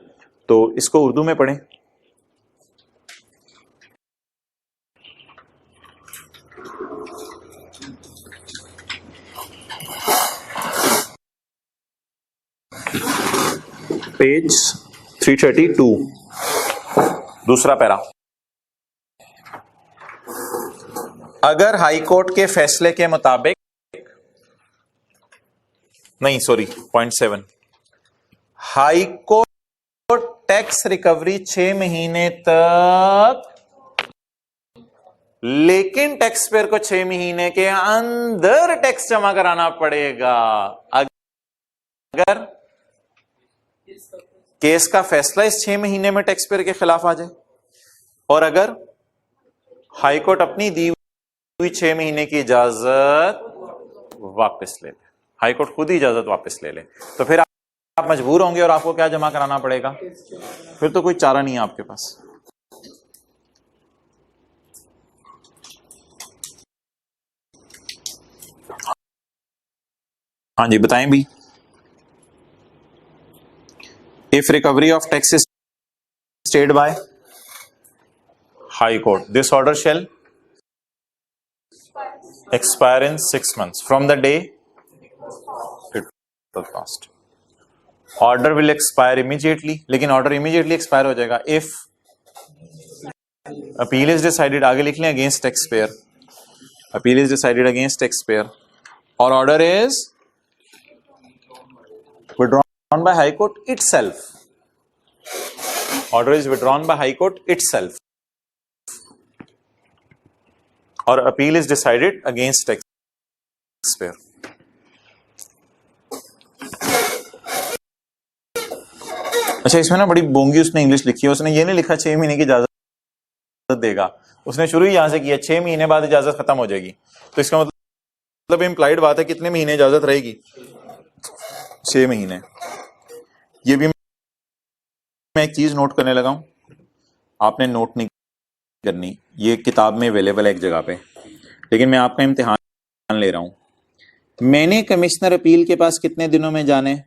तो इसको उर्दू में पढ़ें। पेज 332, दूसरा पैरा। अगर हाई कोर्ट के फैसले के मुताबिक, नहीं sorry, point 7, high court tax recovery 6 महीने तक, लेकिन टैक्स पेयर को 6 महीने के अंदर टैक्स जमा कराना पड़ेगा। अगर केस का फैसला इस 6 महीने में टैक्स पेयर के खिलाफ आ जाए, और अगर हाई कोर्ट अपनी दी हुई 6 महीने की इजाजत वापस ले ले, हाई कोर्ट खुद ही इजाजत वापस ले ले, तो फिर आप मजबूर होंगे और आपको क्या जमा कराना पड़ेगा? फिर तो कोई चारा नहीं है आपके पास। हाँ जी बताएं भी। If recovery of tax is stayed by High Court, this order shall expire in 6 months from the day it was passed. Order will expire immediately, लेकिन order immediately expire हो जाएगा if appeal is decided, आगे लिख लें, against taxpayer, appeal is decided against taxpayer, और order is withdrawn by High Court itself. Order is withdrawn by High Court itself, or appeal is decided against taxpayer. अच्छा, इसमें ना बड़ी बोंगी उसने English लिखी है, उसने ये नहीं लिखा 6 महीने की इजाजत देगा, उसने शुरू ही यहां से किया 6 महीने बाद इजाजत खत्म हो जाएगी, तो इसका मतलब इंप्लाइड बात है कितने महीने इजाजत रहेगी? 6 महीने। ये भी मैं एक चीज नोट करने लगा हूं, आपने नोट नहीं करनी, ये किताब में अवेलेबल है एक जगह पे, लेकिन मैं आपका इम्तिहान ले रहा हूं। मैंने कमिश्नर अपील के पास कितने दिनों में जाने,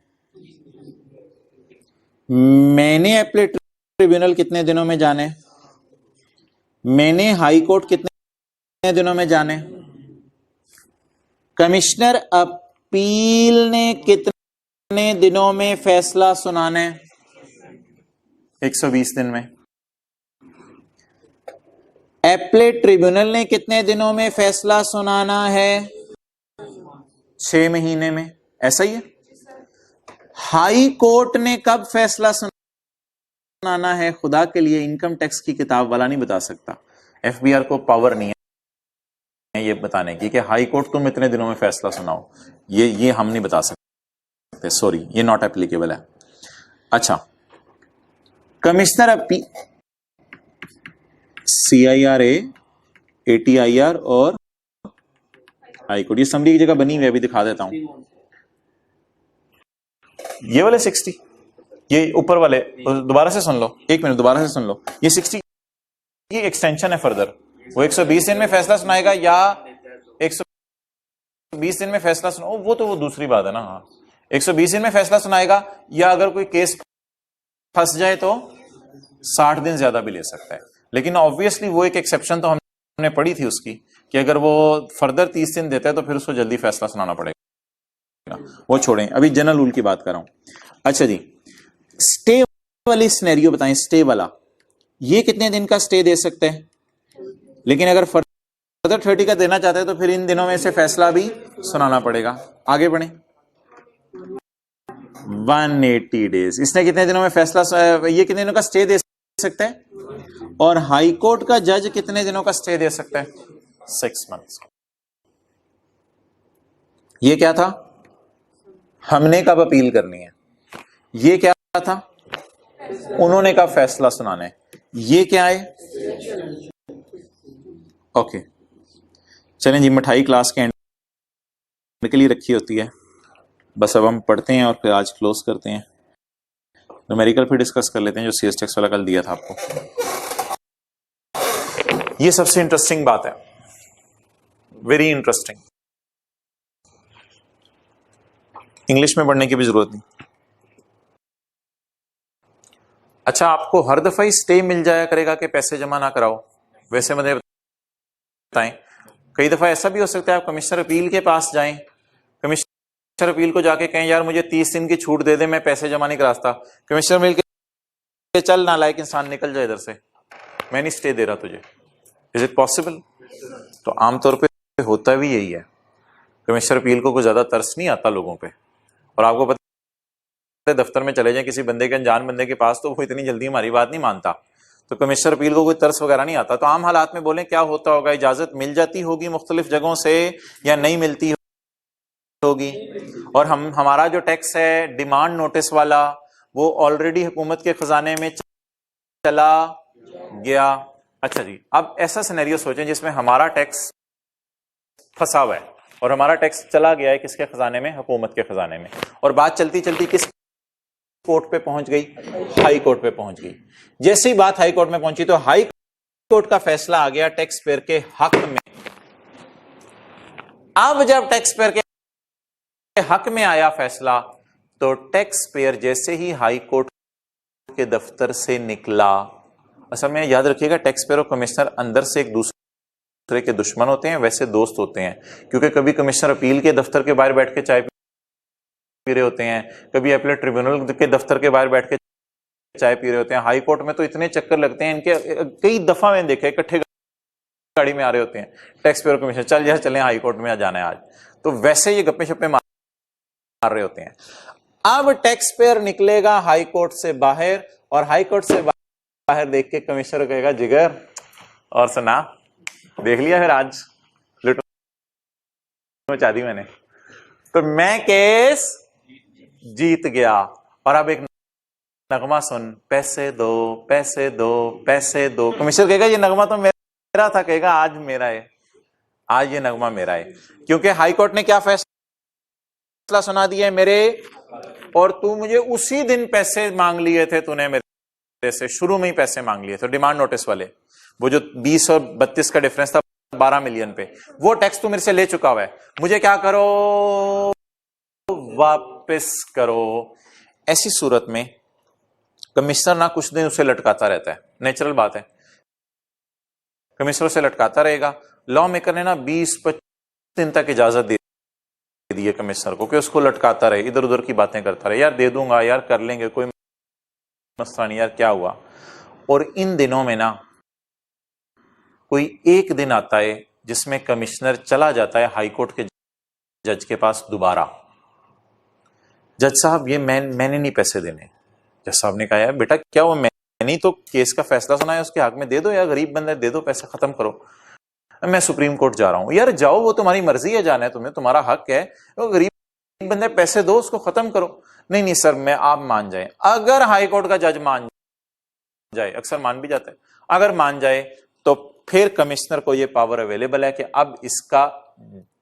मैंने अपीलेट ट्रिब्यूनल कितने दिनों में जाने, मैंने हाई कोर्ट कितने दिनों में जाने, कमिश्नर अपील ने कितने दिनों में फैसला सुनाने? 120 दिन में। अपीलेट ट्रिब्यूनल ने कितने दिनों में फैसला सुनाना है? 6 महीने में। ऐसा ही है। हाई कोर्ट ने कब फैसला सुनाना है? खुदा के लिए इनकम टैक्स की किताब वाला नहीं बता सकता, एफबीआर को पावर नहीं है ये बताने की कि हाई कोर्ट तुम इतने दिनों में फैसला सुनाओ, ये हम नहीं बता सकते, सॉरी, ये नॉट एप्लीकेबल है। अच्छा, कमिश्नर अपील, CIRA, ATIR और हाई कोर्ट, ये समरी की जगह बनी हुई है, अभी दिखा देता हूं। ये वाले 60, ये ऊपर वाले दोबारा से सुन लो, 1 मिनट दोबारा से सुन लो, ये 60 की एक्सटेंशन है फर्दर, वो 120 दिन में फैसला सुनाएगा या 120 दिन में फैसला सुना, वो तो वो दूसरी बात है ना। हाँ, 120 दिन में फैसला सुनाएगा, या अगर कोई केस फंस जाए तो 60 दिन ज्यादा भी ले सकता है। लेकिन ऑब्वियसली वो एक एक्सेप्शन तो हमने पढ़ी थी उसकी, कि अगर वो फर्दर 30 दिन देता है तो फिर उसको जल्दी फैसला सुनाना पड़ेगा। वो छोड़ें, अभी जनरल रूल की बात कर रहा हूं। अच्छा जी, स्टे वाली सिनेरियो बताएं। स्टे वाला, ये कितने दिन का स्टे दे सकते हैं? लेकिन अगर फर्दर 30 का देना चाहते हैं तो फिर इन दिनों में से फैसला भी सुनाना पड़ेगा। आगे बढ़े। 180 डेज, इसने कितने दिनों में फैसला, ये कितने दिनों का स्टे दे सकता है? और हाई कोर्ट का जज कितने दिनों का स्टे दे सकता है? 6 मंथ्स। ये क्या था? हमने कब अपील करनी है। ये क्या था? उन्होंने कब फैसला सुनाना है। ये क्या है? ओके, चलें जी, मिठाई क्लास के एंड के लिए रखी होती है। बस अब हम पढ़ते हैं और फिर आज क्लोज करते हैं। न्यूमेरिकल फिर डिस्कस कर लेते हैं, जो सीएस टेक्स्ट वाला कल दिया था आपको। ये सबसे इंटरेस्टिंग बात है, वेरी इंटरेस्टिंग। इंग्लिश में पढ़ने की भी जरूरत नहीं। अच्छा, आपको हर दफा ही स्टे मिल जाया करेगा कि पैसे जमा ना कराओ? वैसे मुझे बताएं, कई दफा ऐसा भी हो सकता है आप कमिश्नर अपील के पास जाएं, कमिश्नर अपील को जाके कहें यार मुझे 30 दिन की छूट दे दे, मैं पैसे जमा नहीं कराता। कमिश्नर मिल के चल नालायक इंसान निकल जाए इधर से, मैं नहीं स्टे दे रहा तुझे। Is it possible? तो आमतौर पे होता भी यही है। कमिश्नर अपील को कोई ज्यादा तरस नहीं आता लोगों पे। और आपको पता है, दफ्तर में चले जाए किसी बंदे के, अनजान बंदे के पास, तो वो इतनी जल्दी हमारी बात नहीं मानता। तो कमिश्नर अपील को कोई तरस वगैरह नहीं आता। तो आम हालात में बोलें क्या होता होगा, इजाजत मिल जाती होगी मुख्तलिफ जगहों से या नहीं मिलती होगी। और हमारा जो टैक्स है डिमांड नोटिस वाला, वो ऑलरेडी हुकूमत के खजाने में चला गया। अच्छा जी, अब ऐसा सिनेरियो सोचें जिसमें हमारा टैक्स फंसा हुआ है और हमारा टैक्स चला गया है किसके खजाने में? हुकूमत के खजाने में। और बात चलती चलती किस कोर्ट पे पहुंच गई? हाई कोर्ट पे पहुंच गई। जैसे ही बात हाई कोर्ट में पहुंची तो हाई कोर्ट का फैसला आ गया टैक्स पेयर के हक में। अब जब टैक्स पेयर के हक में आया फैसला, तो टैक्स पेयर जैसे ही हाई कोर्ट के दफ्तर से निकला, असल में याद रखिएगा टैक्स पेयर और कमिश्नर अंदर से एक दूसरे के दुश्मन होते हैं, वैसे दोस्त होते हैं। क्योंकि कभी कमिश्नर अपील के दफ्तर के बाहर बैठ के चाय पी रहे होते हैं, कभी अपने ट्रिब्यूनल के दफ्तर के बाहर बैठ के चाय पी रहे होते हैं। हाई कोर्ट में तो इतने चक्कर लगते हैं इनके, कई दफा मैंने देखे इकट्ठे गाड़ी में आ रहे होते हैं टैक्स पेयर कमिश्नर, चल यार चलें हाई कोर्ट में आ जाना है आज। तो वैसे ये गप्पे शप्पे मार रहे होते हैं। अब टैक्स पेयर निकलेगा हाई कोर्ट से बाहर, और हाई कोर्ट से बाहर देख के कमिश्नर कहेगा जिगर और सुना, देख लिया फिर आज लुट मचा दी मैंने, तो मैं केस जीत गया। और अब एक नगमा सुन, पैसे दो पैसे दो पैसे दो। कमिश्नर कहेगा ये नगमा तो मेरा था, कहेगा आज मेरा है, आज ये नगमा मेरा है। क्योंकि हाई कोर्ट ने क्या फैसला सुना दिया है मेरे, और तू मुझे उसी दिन पैसे मांग लिए थे, तूने मेरे से शुरू में ही पैसे मांग लिए थे डिमांड नोटिस वाले, वो जो 20 और 32 का डिफरेंस था 12 मिलियन पे, वो टैक्स तू मेरे से ले चुका हुआ है, मुझे क्या करो, वापस करो। ऐसी सूरत में कमिश्नर ना कुछ दिन उसे लटकाता रहता है, नेचुरल बात है, कमिश्नर उसे लटकाता रहेगा। लॉ मेकर ने ना 20-25 दिन तक इजाजत दे दी है कमिश्नर को कि उसको लटकाता रहे, इधर उधर की बातें करता रहे, यार दे दूंगा, यार कर लेंगे, कोई मसला नहीं, यार क्या हुआ। और इन दिनों में ना कोई एक दिन आता है जिसमें कमिश्नर चला जाता है हाईकोर्ट के जज के पास दोबारा, जज साहब ये मैंने नहीं पैसे देने। जज साहब ने कहा यार बेटा क्या हुआ, मैंने ही तो केस का फैसला सुना है, उसके हक में दे दो, यार गरीब बंदा दे दो पैसे, खत्म करो। मैं सुप्रीम कोर्ट जा रहा हूं। यार जाओ, वो तुम्हारी मर्जी है, जाना है तुम्हें, तुम्हारा हक है, वो गरीब बंदे पैसे दो, उसको खत्म करो। नहीं नहीं सर, मैं आप मान जाए। अगर हाई कोर्ट का जज मान जाए, अक्सर मान भी जाता है, अगर मान जाए तो फिर कमिश्नर को यह पावर अवेलेबल है कि अब इसका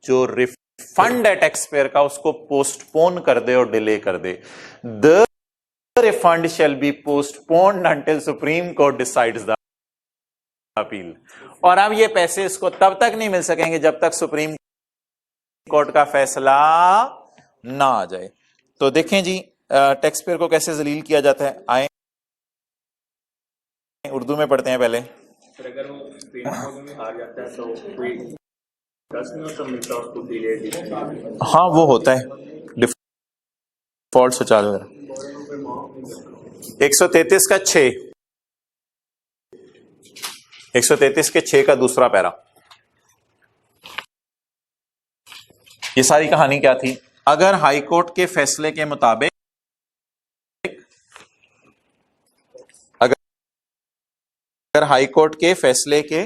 जो रिफंड है टैक्स पेयर का, उसको पोस्टपोन कर दे और डिले कर दे। The refund shall be postponed until supreme court decides the appeal. और अब ये पैसे इसको तब तक नहीं मिल सकेंगे जब तक सुप्रीम कोर्ट का फैसला ना आ जाए। तो देखें जी टैक्स पेयर को कैसे जलील किया जाता है। आए उर्दू में पढ़ते हैं पहले। अगर वो सुप्रीम कोर्ट में हार जाता है तो कोई दस नहीं होता मिलता उसको पीरियड। हाँ वो होता है डिफॉल्ट से चालू है। 133 का 6, 133 के 6 का दूसरा पैरा। ये सारी कहानी क्या थी? अगर हाई कोर्ट के फैसले के मुताबिक अगर हाई कोर्ट के फैसले के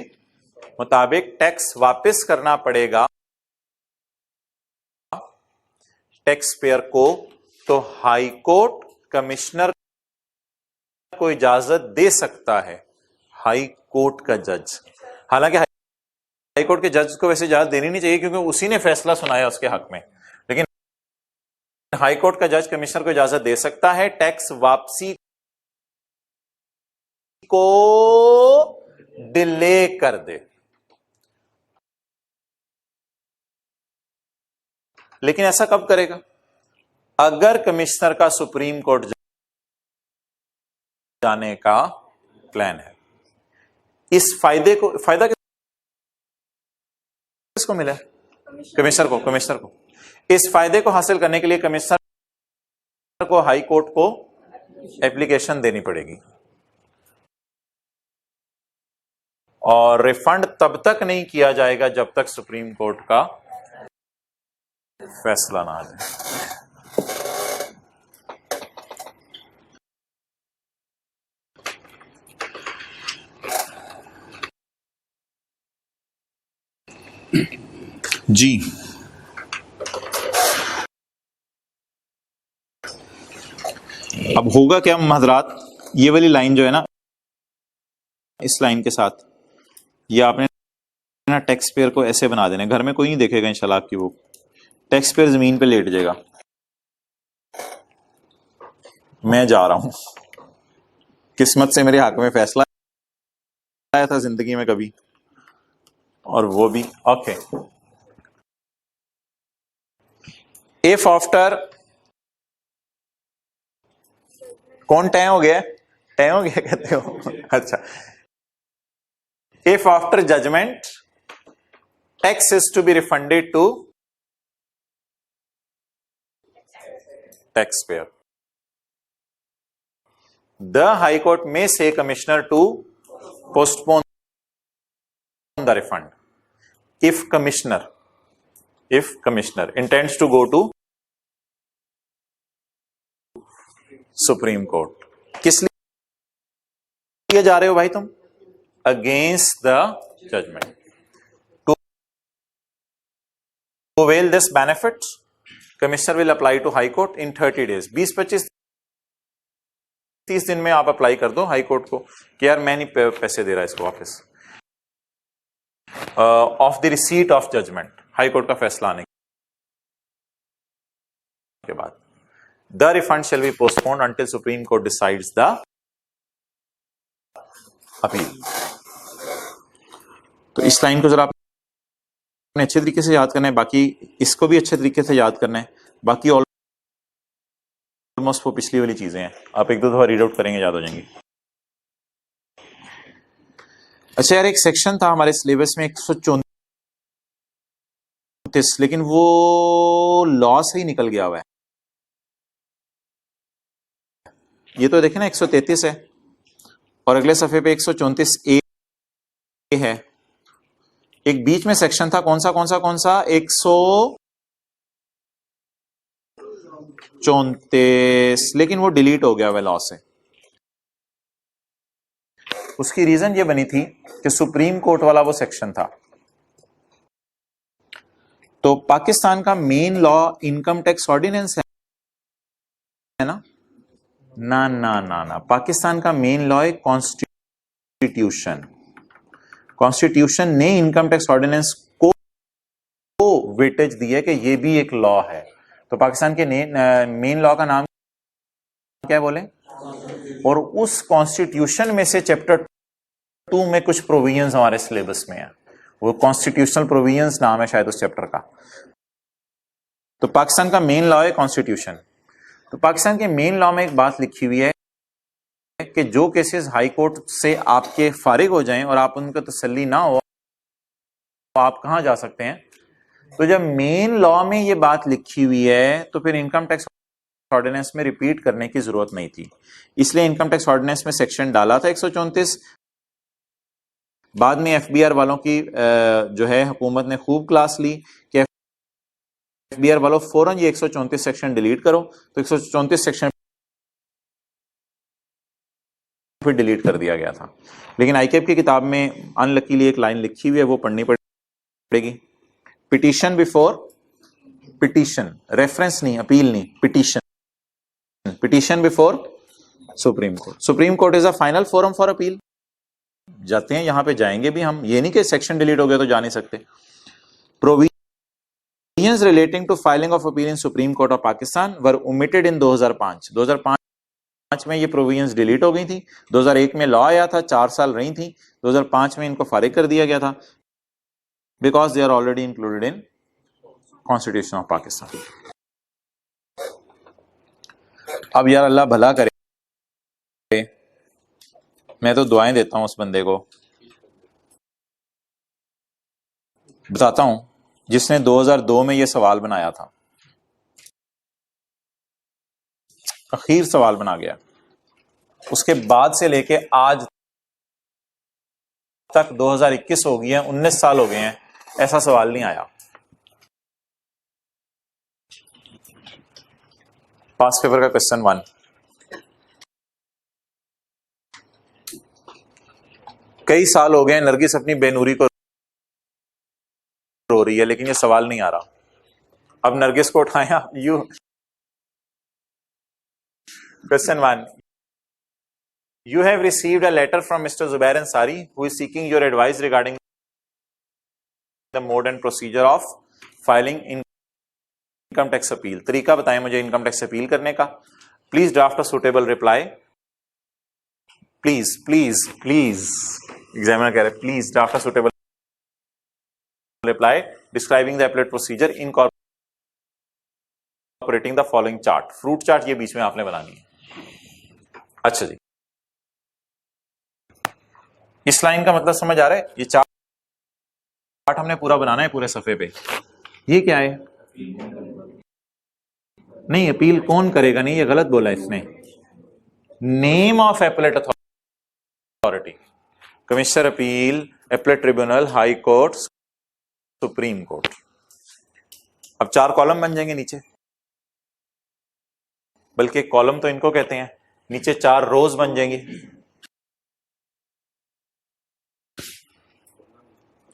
मुताबिक टैक्स वापस करना पड़ेगा टैक्स पेयर को, तो हाई कोर्ट कमिश्नर को इजाजत दे सकता है, हाई कोर्ट का जज। हालांकि हाई कोर्ट के जज को वैसे इजाजत देनी नहीं चाहिए क्योंकि उसी ने फैसला सुनाया उसके हक में, लेकिन हाई कोर्ट का जज कमिश्नर को इजाजत दे सकता है टैक्स वापसी को डिले कर दे। लेकिन ऐसा कब करेगा? अगर कमिश्नर का सुप्रीम कोर्ट जाने का प्लान है। इस फायदा किसको मिला? कमिश्नर को। इस फायदे को हासिल करने के लिए कमिश्नर को हाई कोर्ट को एप्लीकेशन देनी पड़ेगी और रिफंड तब तक नहीं किया जाएगा जब तक सुप्रीम कोर्ट का फैसला ना आ जाए। जी अब होगा क्या हजरात, ये वाली लाइन जो है ना, इस लाइन के साथ ये आपने ना टैक्स पेयर को ऐसे बना देना। घर में कोई नहीं देखेगा इंशाल्लाह आपकी वो। टैक्स पेयर जमीन पे लेट जाएगा, मैं जा रहा हूं, किस्मत से मेरे हक में फैसला आया था जिंदगी में कभी, और वो भी ओके। इफ आफ्टर कौन टैं हो गया कहते हो? अच्छा, if after judgement tax is to be refunded to taxpayer, the high court may say commissioner to postpone the refund if commissioner intends to go to supreme court। किस लिए जा रहे हो भाई तुम? against the judgment to avail this benefit commissioner will apply to high court in 30 days। 20-25-30 दिन में आप अप्लाई कर दो हाई कोर्ट को कि यार मैं नहीं पैसे दे रहा इसको वापस, of the receipt of judgement, high court का फैसला आने के बाद। The refund shall be postponed until supreme court decides the appeal. तो इस लाइन को जरा अच्छे तरीके से याद करना है, बाकी इसको भी अच्छे तरीके से याद करना है। बाकी ऑलमोस्ट वो पिछली वाली चीजें हैं, आप एक दो दफा रीड आउट करेंगे याद हो जाएंगी। अच्छा यार, एक सेक्शन था हमारे सिलेबस में 134, लेकिन वो लॉ से ही निकल गया हुआ है। ये तो देखें ना 133 है और अगले सफे पे 134 ए है। एक बीच में सेक्शन था, कौन सा 134, लेकिन वो डिलीट हो गया लॉ से। उसकी रीजन ये बनी थी कि सुप्रीम कोर्ट वाला वो सेक्शन था। तो पाकिस्तान का main law income tax ordinance है ना? ना, पाकिस्तान का मेन लॉ है कॉन्स्टिट्यूशन। कॉन्स्टिट्यूशन ने इनकम टैक्स ऑर्डिनेंस को वेटेज दिया कि ये भी एक लॉ है। तो पाकिस्तान के मेन लॉ का नाम क्या बोले? और उस कॉन्स्टिट्यूशन में से चैप्टर 2 में कुछ प्रोविजंस हमारे सिलेबस में है, वो कॉन्स्टिट्यूशनल प्रोविजंस नाम है शायद उस चैप्टर का। तो पाकिस्तान का मेन लॉ है कॉन्स्टिट्यूशन। तो पाकिस्तान के मेन लॉ में एक बात लिखी हुई है कि जो केसेस हाई कोर्ट से आपके फारिग हो जाएं और आप उनका तसल्ली ना हो, आप कहां जा सकते हैं। तो जब मेन लॉ में ये बात लिखी हुई है तो फिर इनकम टैक्स ऑर्डिनेंस में रिपीट करने की जरूरत नहीं थी, इसलिए इनकम टैक्स ऑर्डिनेंस में सेक्शन डाला था 134। बाद में एफबीआर वालों की जो है हुकूमत ने खूब क्लास ली कि एफबीआर वालों फौरन ये 134 सेक्शन डिलीट करो, तो 134 सेक्शन फिर डिलीट कर दिया गया था। लेकिन आईकेप की किताब में अनलकीली एक लाइन लिखी हुई है, वो पढ़नी पड़ेगी। पिटीशन बिफोर, पिटीशन रेफरेंस नहीं, अपील नहीं, petition, petition before supreme court. Supreme court is a final forum for appeal. जाते हैं, यहां पे जाएंगे भी हम, ये नहीं कि सेक्शन डिलीट हो गया तो जा नहीं सकते। Provisions relating to filing of appeal in Supreme Court of Pakistan were omitted in 2005। 2005 में ये प्रोविजंस डिलीट हो गई थी। 2001 में लॉ आया था, 4 साल रही थी। 2005 में इनको फारिग कर दिया गया था because they are already included in constitution of Pakistan. अब यार अल्लाह भला करे, मैं तो दुआएं देता हूं उस बंदे को, बताता हूं जिसने 2002 में ये सवाल बनाया था, आखिर सवाल बना गया। उसके बाद से लेके आज तक 2021 हो गई है, 19 साल हो गए हैं, ऐसा सवाल नहीं आया। पास पेपर का क्वेश्चन 1, कई साल हो गए नरगिस अपनी बेनूरी को रो रही है, लेकिन ये सवाल नहीं आ रहा। अब नरगिस को उठाया। You question 1, you have received a letter from Mr. Zubair Ansari who is seeking your advice regarding the mode and procedure of filing income tax appeal। तरीका बताएं मुझे इनकम टैक्स अपील करने का। Please draft a suitable reply. Please please please, examiner कह रहे please draft a suitable reply describing the applet procedure incorporating the following chart. Fruit chart ये बीच में आपने बनानी है। अच्छा जी, इस लाइन का मतलब समझ आ रहा है। ये चार्ट हमने पूरा बनाना है पूरे सफे पे। ये क्या है? नहीं, अपील कौन करेगा? नहीं, ये गलत बोला इसने। Name of appellate authority, commissioner appeal, appellate tribunal, high court, supreme court. अब 4 कॉलम बन जाएंगे नीचे, बल्कि कॉलम तो इनको कहते हैं, नीचे 4 रोज बन जाएंगी।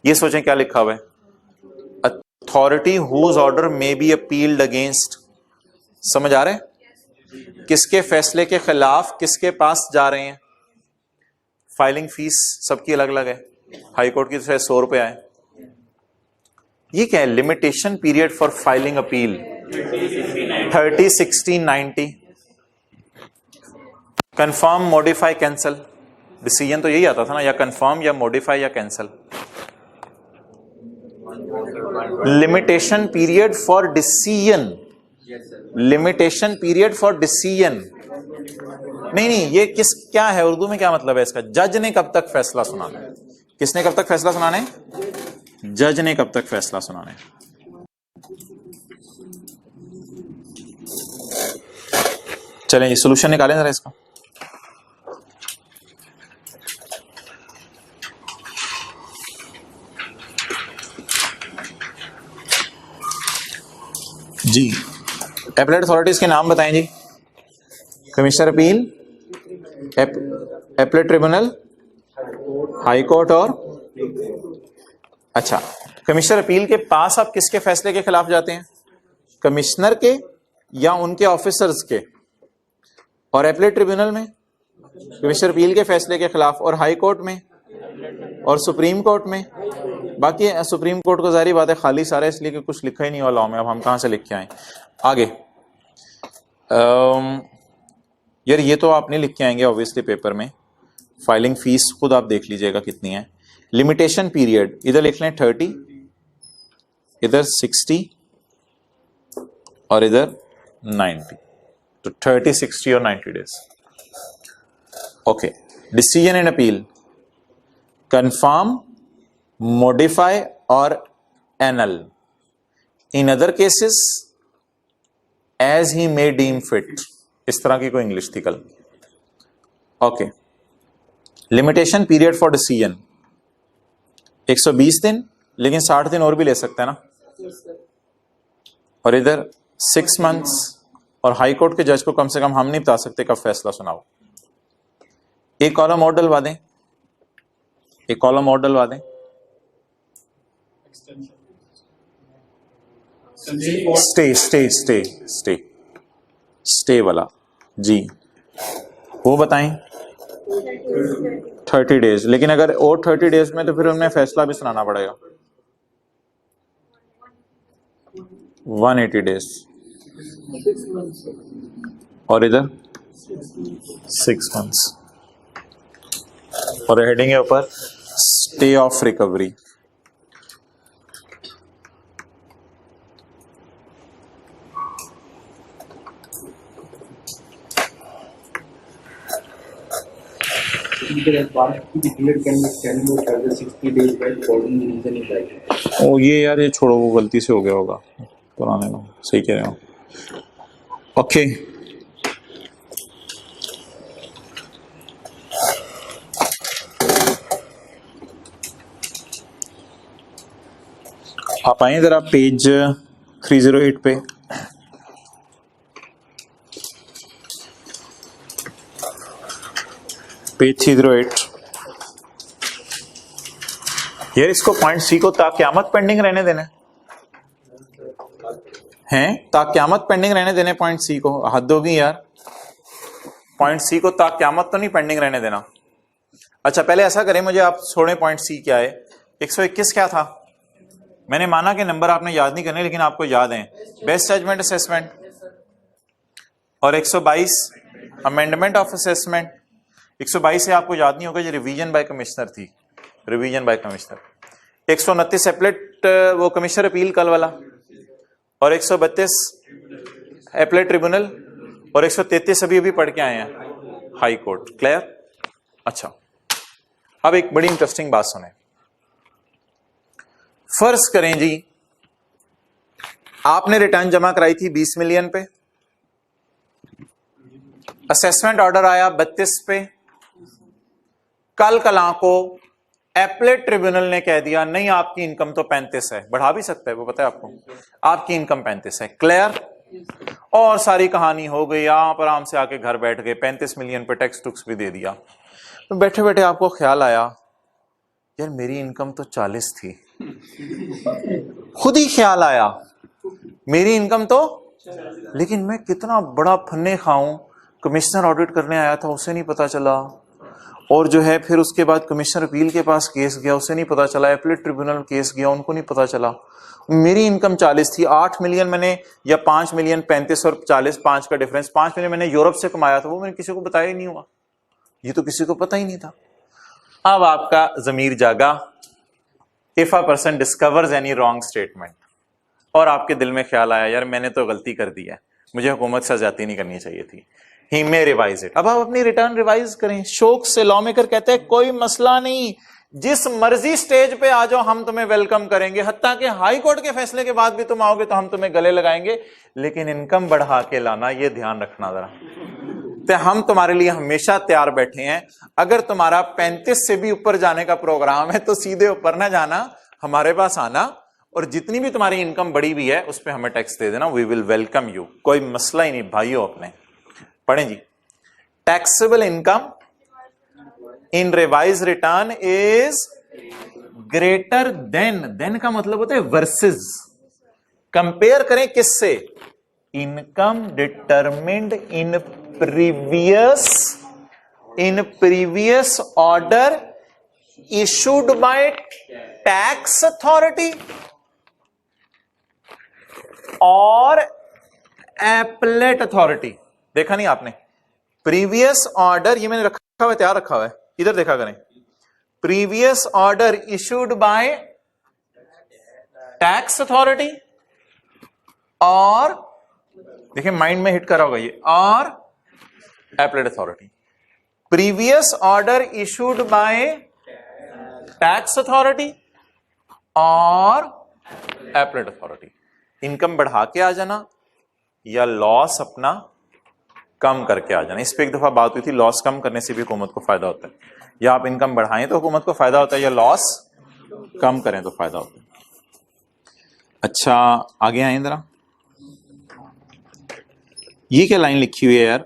ये सोचें क्या लिखा हुआ है, authority whose order may be appealed against. समझ आ रहा है? किसके फैसले के खिलाफ किसके पास जा रहे हैं। फाइलिंग फीस सबकी अलग अलग है, हाई कोर्ट की तो 100 रुपया है। ये क्या है? Limitation period for filing appeal 30, 60, 90। Confirm, modify, cancel. Decision तो यही आता था ना, या कंफर्म या मॉडिफाई या cancel. Limitation period for decision, limitation period for decision. नहीं, ये क्या है उर्दू में, क्या मतलब है इसका? जज ने कब तक फैसला सुनाना है? किसने कब तक फैसला सुनाना है? जज ने कब तक फैसला सुनाना है। चलें ये सोल्यूशन निकालें जरा इसका। जी, एपलेट अथॉरिटीज के नाम बताएं जी। Commissioner appeal, appellate tribunal, high Court और अच्छा, कमिश्नर अपील के पास आप किसके फैसले के खिलाफ जाते हैं? कमिश्नर के या उनके ऑफिसर्स के? और एपलेट ट्रिब्यूनल में कमिश्नर अपील के फैसले के खिलाफ, और हाई कोर्ट में और सुप्रीम कोर्ट में। बाकी सुप्रीम कोर्ट को जारी बात है खाली सारा, इसलिए कि कुछ लिखा ही नहीं हुआ लॉ में। अब हम कहां से लिख के आए आगे? यार ये तो आप नहीं लिख के आएंगे ऑब्वियसली पेपर में। फाइलिंग फीस खुद आप देख लीजिएगा कितनी है। लिमिटेशन पीरियड इधर लिख लें 30, इधर 60 और इधर 90, तो 30, 60 और 90 days. Okay, decision and appeal, confirm, modify और annul. In other cases as he may deem fit. इस तरह की कोई इंग्लिश थी कल। Okay, limitation period for decision 120 दिन, लेकिन 60 दिन और भी ले सकते हैं ना। और इधर 6 मंथ्स, और हाई कोर्ट के जज को कम से कम हम नहीं बता सकते कब फैसला सुनाओ। एक कॉलम और डलवा दें, एक कॉलम और डलवा दें। Stay stay stay stay stay वाला जी, वो बताएं। 30 डेज, लेकिन अगर और 30 डेज में तो फिर उन्हें फैसला भी सुनाना पड़ेगा। 180 डेज, और इधर 6 मंथ्स, और हेडिंग है ऊपर स्टे ऑफ रिकवरी। ओ ये यार, ये छोड़ो, वो गलती से हो गया होगा पुराने में, सही कह रहे हो। ओके, आप आए जरा पेज 308 पे। पेज 308। यार इसको पॉइंट सी को ताक़यामत पेंडिंग रहने देना है, ताक़यामत पेंडिंग रहने देने पॉइंट सी को। हद होगी यार, पॉइंट सी को ताक़यामत तो नहीं पेंडिंग रहने देना। अच्छा पहले ऐसा करें, मुझे आप छोड़ें पॉइंट सी क्या है। 121 क्या था? मैंने माना कि नंबर आपने याद नहीं करने, लेकिन आपको याद है, बेस्ट जजमेंट असेसमेंट, और 122 अमेंडमेंट ऑफ असेसमेंट। 122 से आपको याद नहीं होगा, ये रिवीजन बाय कमिश्नर थी, रिवीजन बाय कमिश्नर। 129 एपलेट, वो कमिश्नर अपील कल वाला, और 132 एपलेट ट्रिब्यूनल, और 133 अभी पढ़ के आए हैं हाई कोर्ट। क्लियर? अच्छा, अब एक बड़ी इंटरेस्टिंग बात सुने। फर्ज करें जी, आपने रिटर्न जमा कराई थी 20 मिलियन पे, असेसमेंट ऑर्डर आया 32 पे, कल कला को एपलेट ट्रिब्यूनल ने कह दिया नहीं आपकी इनकम तो 35 है, बढ़ा भी सकता है वो, पता है आपको, आपकी इनकम 35 है। क्लियर? और सारी कहानी हो गई, आप आराम से आके घर बैठ गए, 35 मिलियन पे टैक्स टुक्स भी दे दिया। तो बैठे बैठे आपको ख्याल आया यार मेरी इनकम तो 40 थी। खुद ही ख्याल आया मेरी इनकम तो, लेकिन मैं कितना बड़ा फन्ने खाऊं, कमिश्नर ऑडिट करने आया था उसे नहीं पता चला, और जो है फिर उसके बाद कमिश्नर अपील के पास केस गया उसे नहीं पता चला, एपलेट ट्रिब्यूनल केस गया उनको नहीं पता चला, मेरी इनकम 40 थी। 8 मिलियन मैंने, या 5 मिलियन, 35 और 40, 5 का डिफरेंस, 5 मिलियन मैंने यूरोप से कमाया था, वो मैंने किसी को बताया ही नहीं हुआ, ये तो किसी को पता ही नहीं था। अब आपका जमीर जागा, if a person discovers any wrong statement, और आपके दिल में ख्याल आया यार मैंने तो गलती कर दी है, मुझे हुकूमत से ज्यादती नहीं करनी चाहिए थी, ही मे रिवाइज इट। अब आप अपनी रिटर्न रिवाइज करें शौक से। लॉ मेकर कहते हैं कोई मसला नहीं, जिस मर्जी स्टेज पे आ जाओ हम तुम्हें वेलकम करेंगे, हत्ता कि हाई कोर्ट के फैसले के बाद भी तुम आओगे तो हम तुम्हें गले लगाएंगे, लेकिन इनकम बढ़ा के लाना, ये ध्यान रखना जरा। तो हम तुम्हारे लिए हमेशा तैयार बैठे हैं। अगर तुम्हारा 35 से भी ऊपर जाने का प्रोग्राम है तो सीधे ऊपर ना जाना, हमारे पास आना, और जितनी भी तुम्हारी इनकम बढ़ी हुई है उस पर हमें टैक्स दे देना, वी विल वेलकम यू, कोई मसला ही नहीं भाइयों। अपने पढ़ें जी, taxable income in revised return is greater than का मतलब होता है वर्सेस, कंपेयर करें किससे, income determined in previous order issued by tax authority और एपलेट अथॉरिटी। देखा नहीं आपने, प्रीवियस ऑर्डर, ये मैंने रखा हुआ है, तैयार रखा हुआ है, इधर देखा करें, previous order issued by tax authority और, देखिए माइंड में हिट करा होगा ये, और appellate authority. Previous order issued by tax authority और एपलेट अथॉरिटी। इनकम बढ़ा के आ जाना या लॉस अपना कम करके आ जाना। इस पे एक दफा बात हुई थी, लॉस कम करने से भी हुकूमत को फायदा होता है, या आप इनकम बढ़ाएं तो हुकूमत को फायदा होता है, या लॉस कम करें तो फायदा होता है। अच्छा आगे आए जरा, ये क्या लाइन लिखी हुई है यार,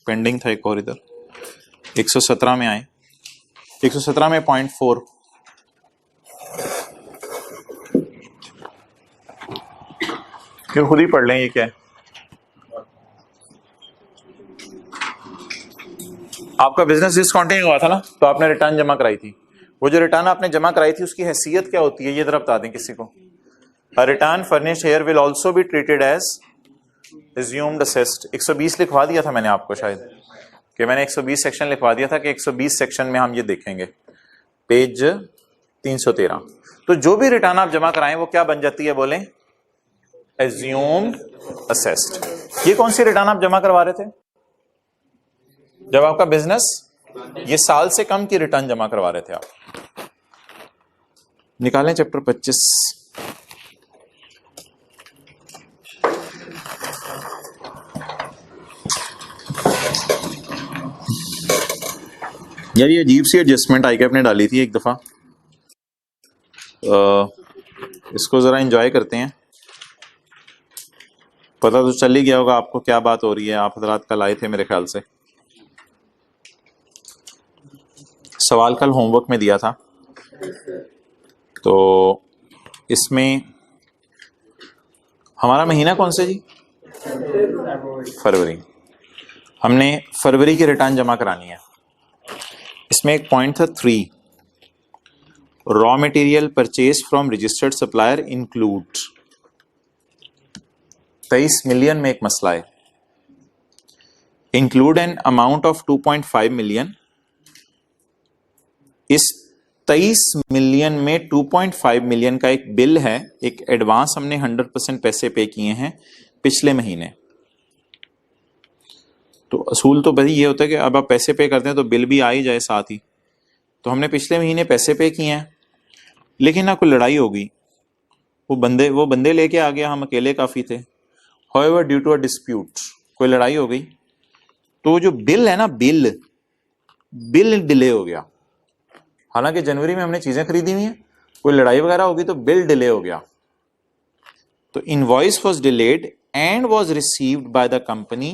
पेंडिंग था एक और इधर, 117 में आए, 117 में .4, क्यों खुद ही पढ़ लें, ये क्या है? आपका बिजनेस डिसकंटिन्यू हुआ था ना, तो आपने रिटर्न जमा कराई थी। वो जो रिटर्न आपने जमा कराई थी उसकी हैसियत क्या होती है, ये जरा बता दें किसी को। A return furnished here will also be treated as assumed assessed। 120 लिखवा दिया था मैंने आपको शायद, कि मैंने 120 सेक्शन लिखवा दिया था कि 120 सेक्शन में हम ये देखेंगे, पेज 313। तो जो भी रिटर्न आप जमा कराएं वो क्या बन जाती है, बोलें, assumed assessed। ये कौन सी रिटर्न आप जमा करवा रहे थे जब आपका बिजनेस, ये साल से कम की रिटर्न जमा करवा रहे थे आप। निकालें चैप्टर 25। यार ये अजीब सी एडजस्टमेंट आई कैप ने डाली थी एक दफा, इसको जरा एंजॉय करते हैं। पता तो चल ही गया होगा आपको क्या बात हो रही है, आप हजरात कल आए थे मेरे ख्याल से। सवाल कल होमवर्क में दिया था, तो इसमें हमारा महीना कौन सा जी, फरवरी। हमने फरवरी की रिटर्न जमा करानी है। इसमें एक पॉइंट था 3, raw material purchase from registered supplier include. 23 million में एक मसला है, include an amount of 2.5 million. इस 23 मिलियन में 2.5 मिलियन का एक बिल है, एक एडवांस हमने 100% पैसे पे किए हैं पिछले महीने। तो असूल तो भाई ये होता है कि अब आप पैसे पे करते हैं तो बिल भी आ ही जाए साथ ही। तो हमने पिछले महीने पैसे पे किए हैं, लेकिन ना कोई लड़ाई हो गई, वो बंदे लेके आ गया, हम अकेले काफी थे। However, due to a dispute कोई लड़ाई हो गई, तो जो बिल है ना, बिल डिले हो गया। हालांकि जनवरी में हमने चीजें खरीदी हुई हैं, कोई लड़ाई वगैरह होगी तो बिल डिले हो गया। तो invoice was delayed and was received by the company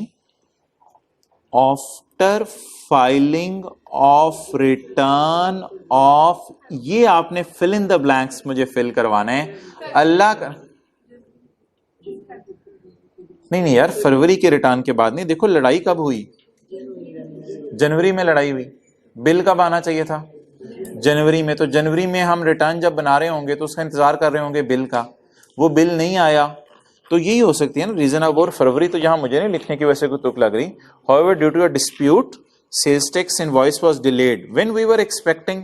after filing of return of, ये आपने फिल इन द ब्लैंक्स मुझे फिल करवाना है। अल्लाह का नहीं यार, फरवरी के रिटर्न के बाद नहीं। देखो लड़ाई कब हुई, जनवरी में लड़ाई हुई, बिल कब आना चाहिए था, जनवरी में। तो जनवरी में हम रिटर्न जब बना रहे होंगे तो उसका इंतजार कर रहे होंगे बिल का, वो बिल नहीं आया। तो यही हो सकती है ना रीजन ऑफ, और फरवरी तो यहां मुझे नहीं लिखने की वैसे कोई तुक लग रही। However, due to a dispute sales tax invoice was delayed when we were expecting,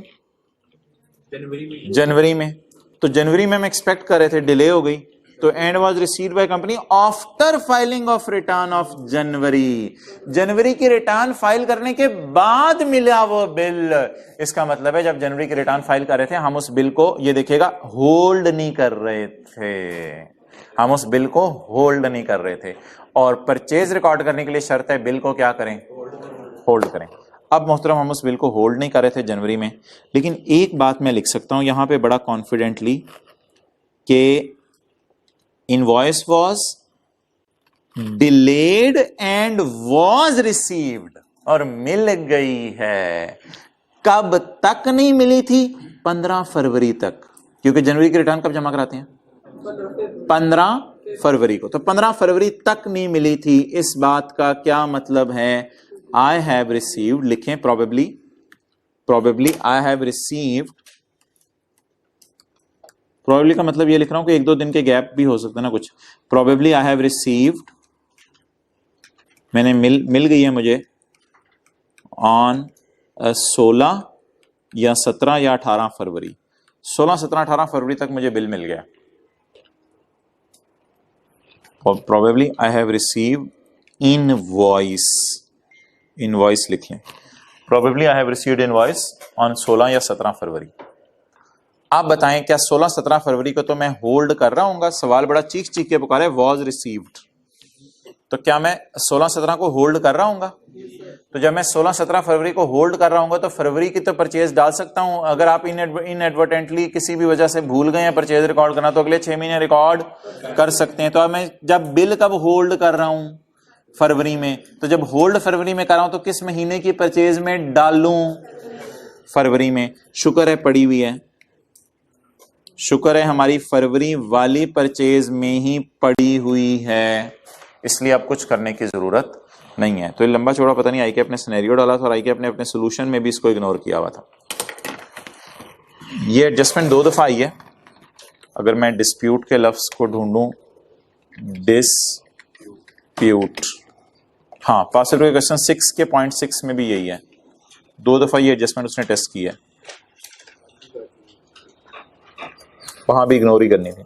जनवरी में। तो जनवरी में हम एक्सपेक्ट कर रहे थे, डिले हो गई। तो and was received by company after filing of return of January की रिटर्न फाइल करने के बाद मिला वो बिल। इसका मतलब है जब जनवरी की रिटर्न फाइल कर रहे थे हम उस बिल को, ये देखिएगा, होल्ड नहीं कर रहे थे, हम उस बिल को होल्ड नहीं कर रहे थे। और परचेज रिकॉर्ड करने के लिए शर्त है बिल को क्या करें, होल्ड करें। अब मोहतरम हम उस बिल को होल्ड नहीं कर रहे थे जनवरी में, लेकिन एक बात मैं लिख सकता हूं यहां पे बड़ा कॉन्फिडेंटली कि invoice was delayed and was received, और मिल गई है। कब तक नहीं मिली थी, 15 फरवरी तक, क्योंकि जनवरी की रिटर्न कब जमा कराते हैं, 15 फरवरी को। तो 15 फरवरी तक नहीं मिली थी। इस बात का क्या मतलब है, आई हैव रिसीव्ड, लिखें probably I have received. Probably का मतलब ये लिख रहा हूं कि 1-2 दिन के गैप भी हो सकता है ना कुछ। प्रोबेबली आई हैव रिसीव्ड, मैंने मिल गई है मुझे, ऑन 16 या 17 या 18 फरवरी, 16, 17, 18 फरवरी तक मुझे बिल मिल गया, और probably I have receive invoice, invoice लिख लें, probably I have received invoice on 16 या 17 फरवरी। आप बताएं क्या 16, 17 फरवरी को तो मैं होल्ड कर रहा हूँ? सवाल बड़ा चीख चीख के पुकारा है, वॉज रिसीव्ड, तो क्या मैं 16, 17 को होल्ड कर रहा हूँ? तो जब मैं 16, 17 फरवरी को होल्ड कर रहा हूँ तो फरवरी की तो परचेज डाल सकता हूं। अगर आप इनएडवर्टेंटली किसी भी वजह से भूल गए हैं परचेज रिकॉर्ड करना, तो अगले 6 महीने रिकॉर्ड कर सकते हैं। तो अब मैं जब बिल कब होल्ड कर रहा हूं? फरवरी में। तो जब होल्ड फरवरी में कर रहा हूं तो किस महीने की परचेज में डालूं? फरवरी में। शुक्र है पड़ी हुई है, शुक्र है हमारी फरवरी वाली परचेज में ही पड़ी हुई है, इसलिए अब कुछ करने की जरूरत नहीं है। तो ये लंबा चौड़ा पता नहीं आई के अपने सिनेरियो डाला था और आई के अपने सोल्यूशन में भी इसको इग्नोर किया हुआ था। ये एडजस्टमेंट 2 दफा आई है। अगर मैं डिस्प्यूट के लफ्ज को ढूंढूं, डिस्प्यूट, हाँ पास के क्वेश्चन 6 के पॉइंट 6 में भी यही है, 2 दफा ये एडजस्टमेंट उसने टेस्ट की है, वहां भी इग्नोर ही करनी थी।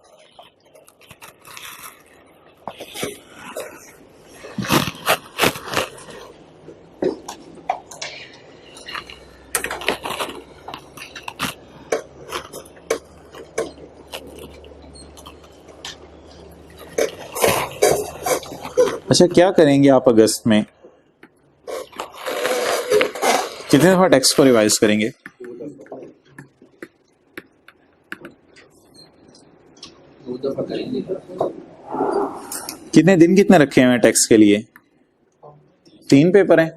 अच्छा क्या करेंगे आप अगस्त में? कितने दफा टेक्स्ट को रिवाइज करेंगे? कितने दिन कितने रखे हुए हैं टेक्स्ट के लिए? 3 पेपर हैं,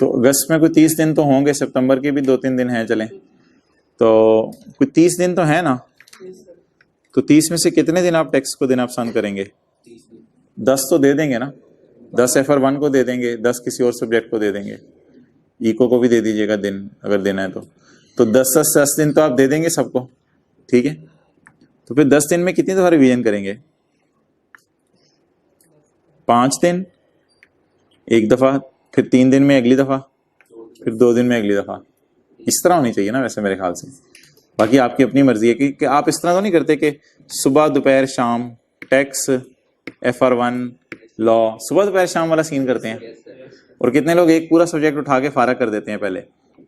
तो अगस्त में कोई 30 दिन तो होंगे, सितंबर के भी 2-3 दिन हैं, चलें तो कोई 30 दिन तो है ना। तो 30 में से कितने दिन आप टेक्स्ट को देना पसंद करेंगे? 10 तो दे देंगे ना, 10 FR1 को दे देंगे, 10 किसी और सब्जेक्ट को दे देंगे, इको को भी दे दीजिएगा दिन अगर देना है तो 10 दिन तो आप दे देंगे सबको, ठीक है। तो फिर 10 दिन में कितनी दफा रिवीजन करेंगे? 5 दिन, 1 दफा, फिर 3 दिन में अगली दफा, फिर 2 दिन में अगली दफा। इस तरह होनी चाहिए ना वैसे मेरे ख्याल से। बाकी आपकी अपनी मर्जी है कि आप इस तरह तो नहीं करते कि सुबह दोपहर शाम टेक्स FR1 लॉ, सुबह दोपहर शाम वाला सीन करते हैं। और कितने लोग एक पूरा सब्जेक्ट उठा के फारग कर देते हैं पहले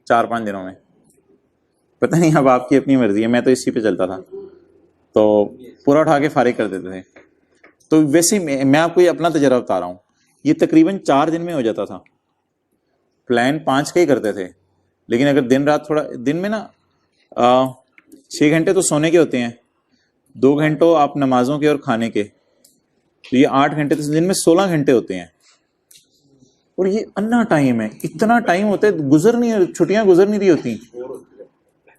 4-5 दिनों में। पता नहीं, अब आपकी अपनी मर्जी है, मैं तो इसी पे चलता था, तो पूरा उठा के फारिग कर देते थे। तो वैसे मैं आपको ये अपना तजर्बा बता रहा हूँ, ये तकरीबन 4 दिन में हो जाता था। प्लान 5 का ही करते थे, लेकिन अगर दिन रात थोड़ा, दिन में ना 6 घंटे तो सोने के होते हैं, 2 घंटों आप नमाजों के और खाने के, तो ये 8 घंटे, तो दिन में 16 घंटे होते हैं। और ये अन्ना टाइम है, इतना टाइम होता है, गुजर नहीं, छुट्टियां गुजर नहीं रही होती,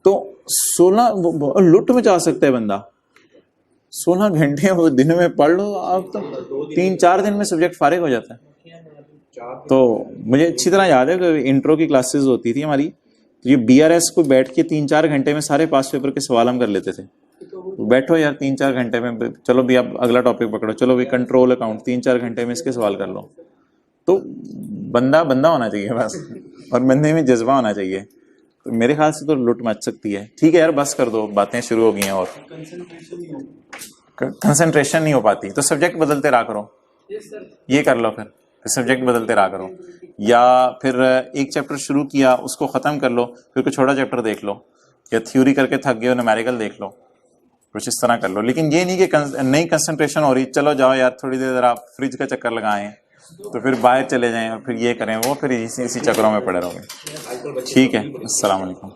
तो 16 लुट मचा सकता है बंदा। 16 घंटे वो दिन में पढ़ लो आप, तो 3-4 दिन में सब्जेक्ट फारिग हो जाता है। तो मुझे अच्छी तरह याद है कि इंट्रो की क्लासेस होती थी हमारी, तो ये BRS को बैठ के 3-4 घंटे में सारे पास पेपर के सवाल हम कर लेते थे। बैठो यार 3-4 घंटे में, चलो भी आप अगला टॉपिक पकड़ो, चलो भी कंट्रोल अकाउंट 3-4 घंटे में इसके सवाल कर लो। तो बंदा होना चाहिए बस, और बंदे में जज्बा होना चाहिए। तो मेरे ख्याल से तो लुट मच सकती है। ठीक है यार, बस कर दो, बातें शुरू हो गई हैं और कंसंट्रेशन नहीं हो पाती, तो सब्जेक्ट बदलते रहा करो। ये कर लो, फिर सब्जेक्ट बदलते रहा करो, या फिर एक चैप्टर शुरू किया उसको खत्म कर लो, फिर कोई छोटा चैप्टर देख लो, या थ्योरी करके थक गए हो न्यूमेरिकल देख लो, कुछ इस तरह कर लो। लेकिन ये नहीं कि नई कंसंट्रेशन हो रही, चलो जाओ यार थोड़ी देर आप फ्रिज का चक्कर लगाएं, तो फिर बाहर चले जाएं और फिर ये करें वो, फिर इसी चक्करों में पड़े रहोगे। ठीक है, अस्सलाम वालेकुम।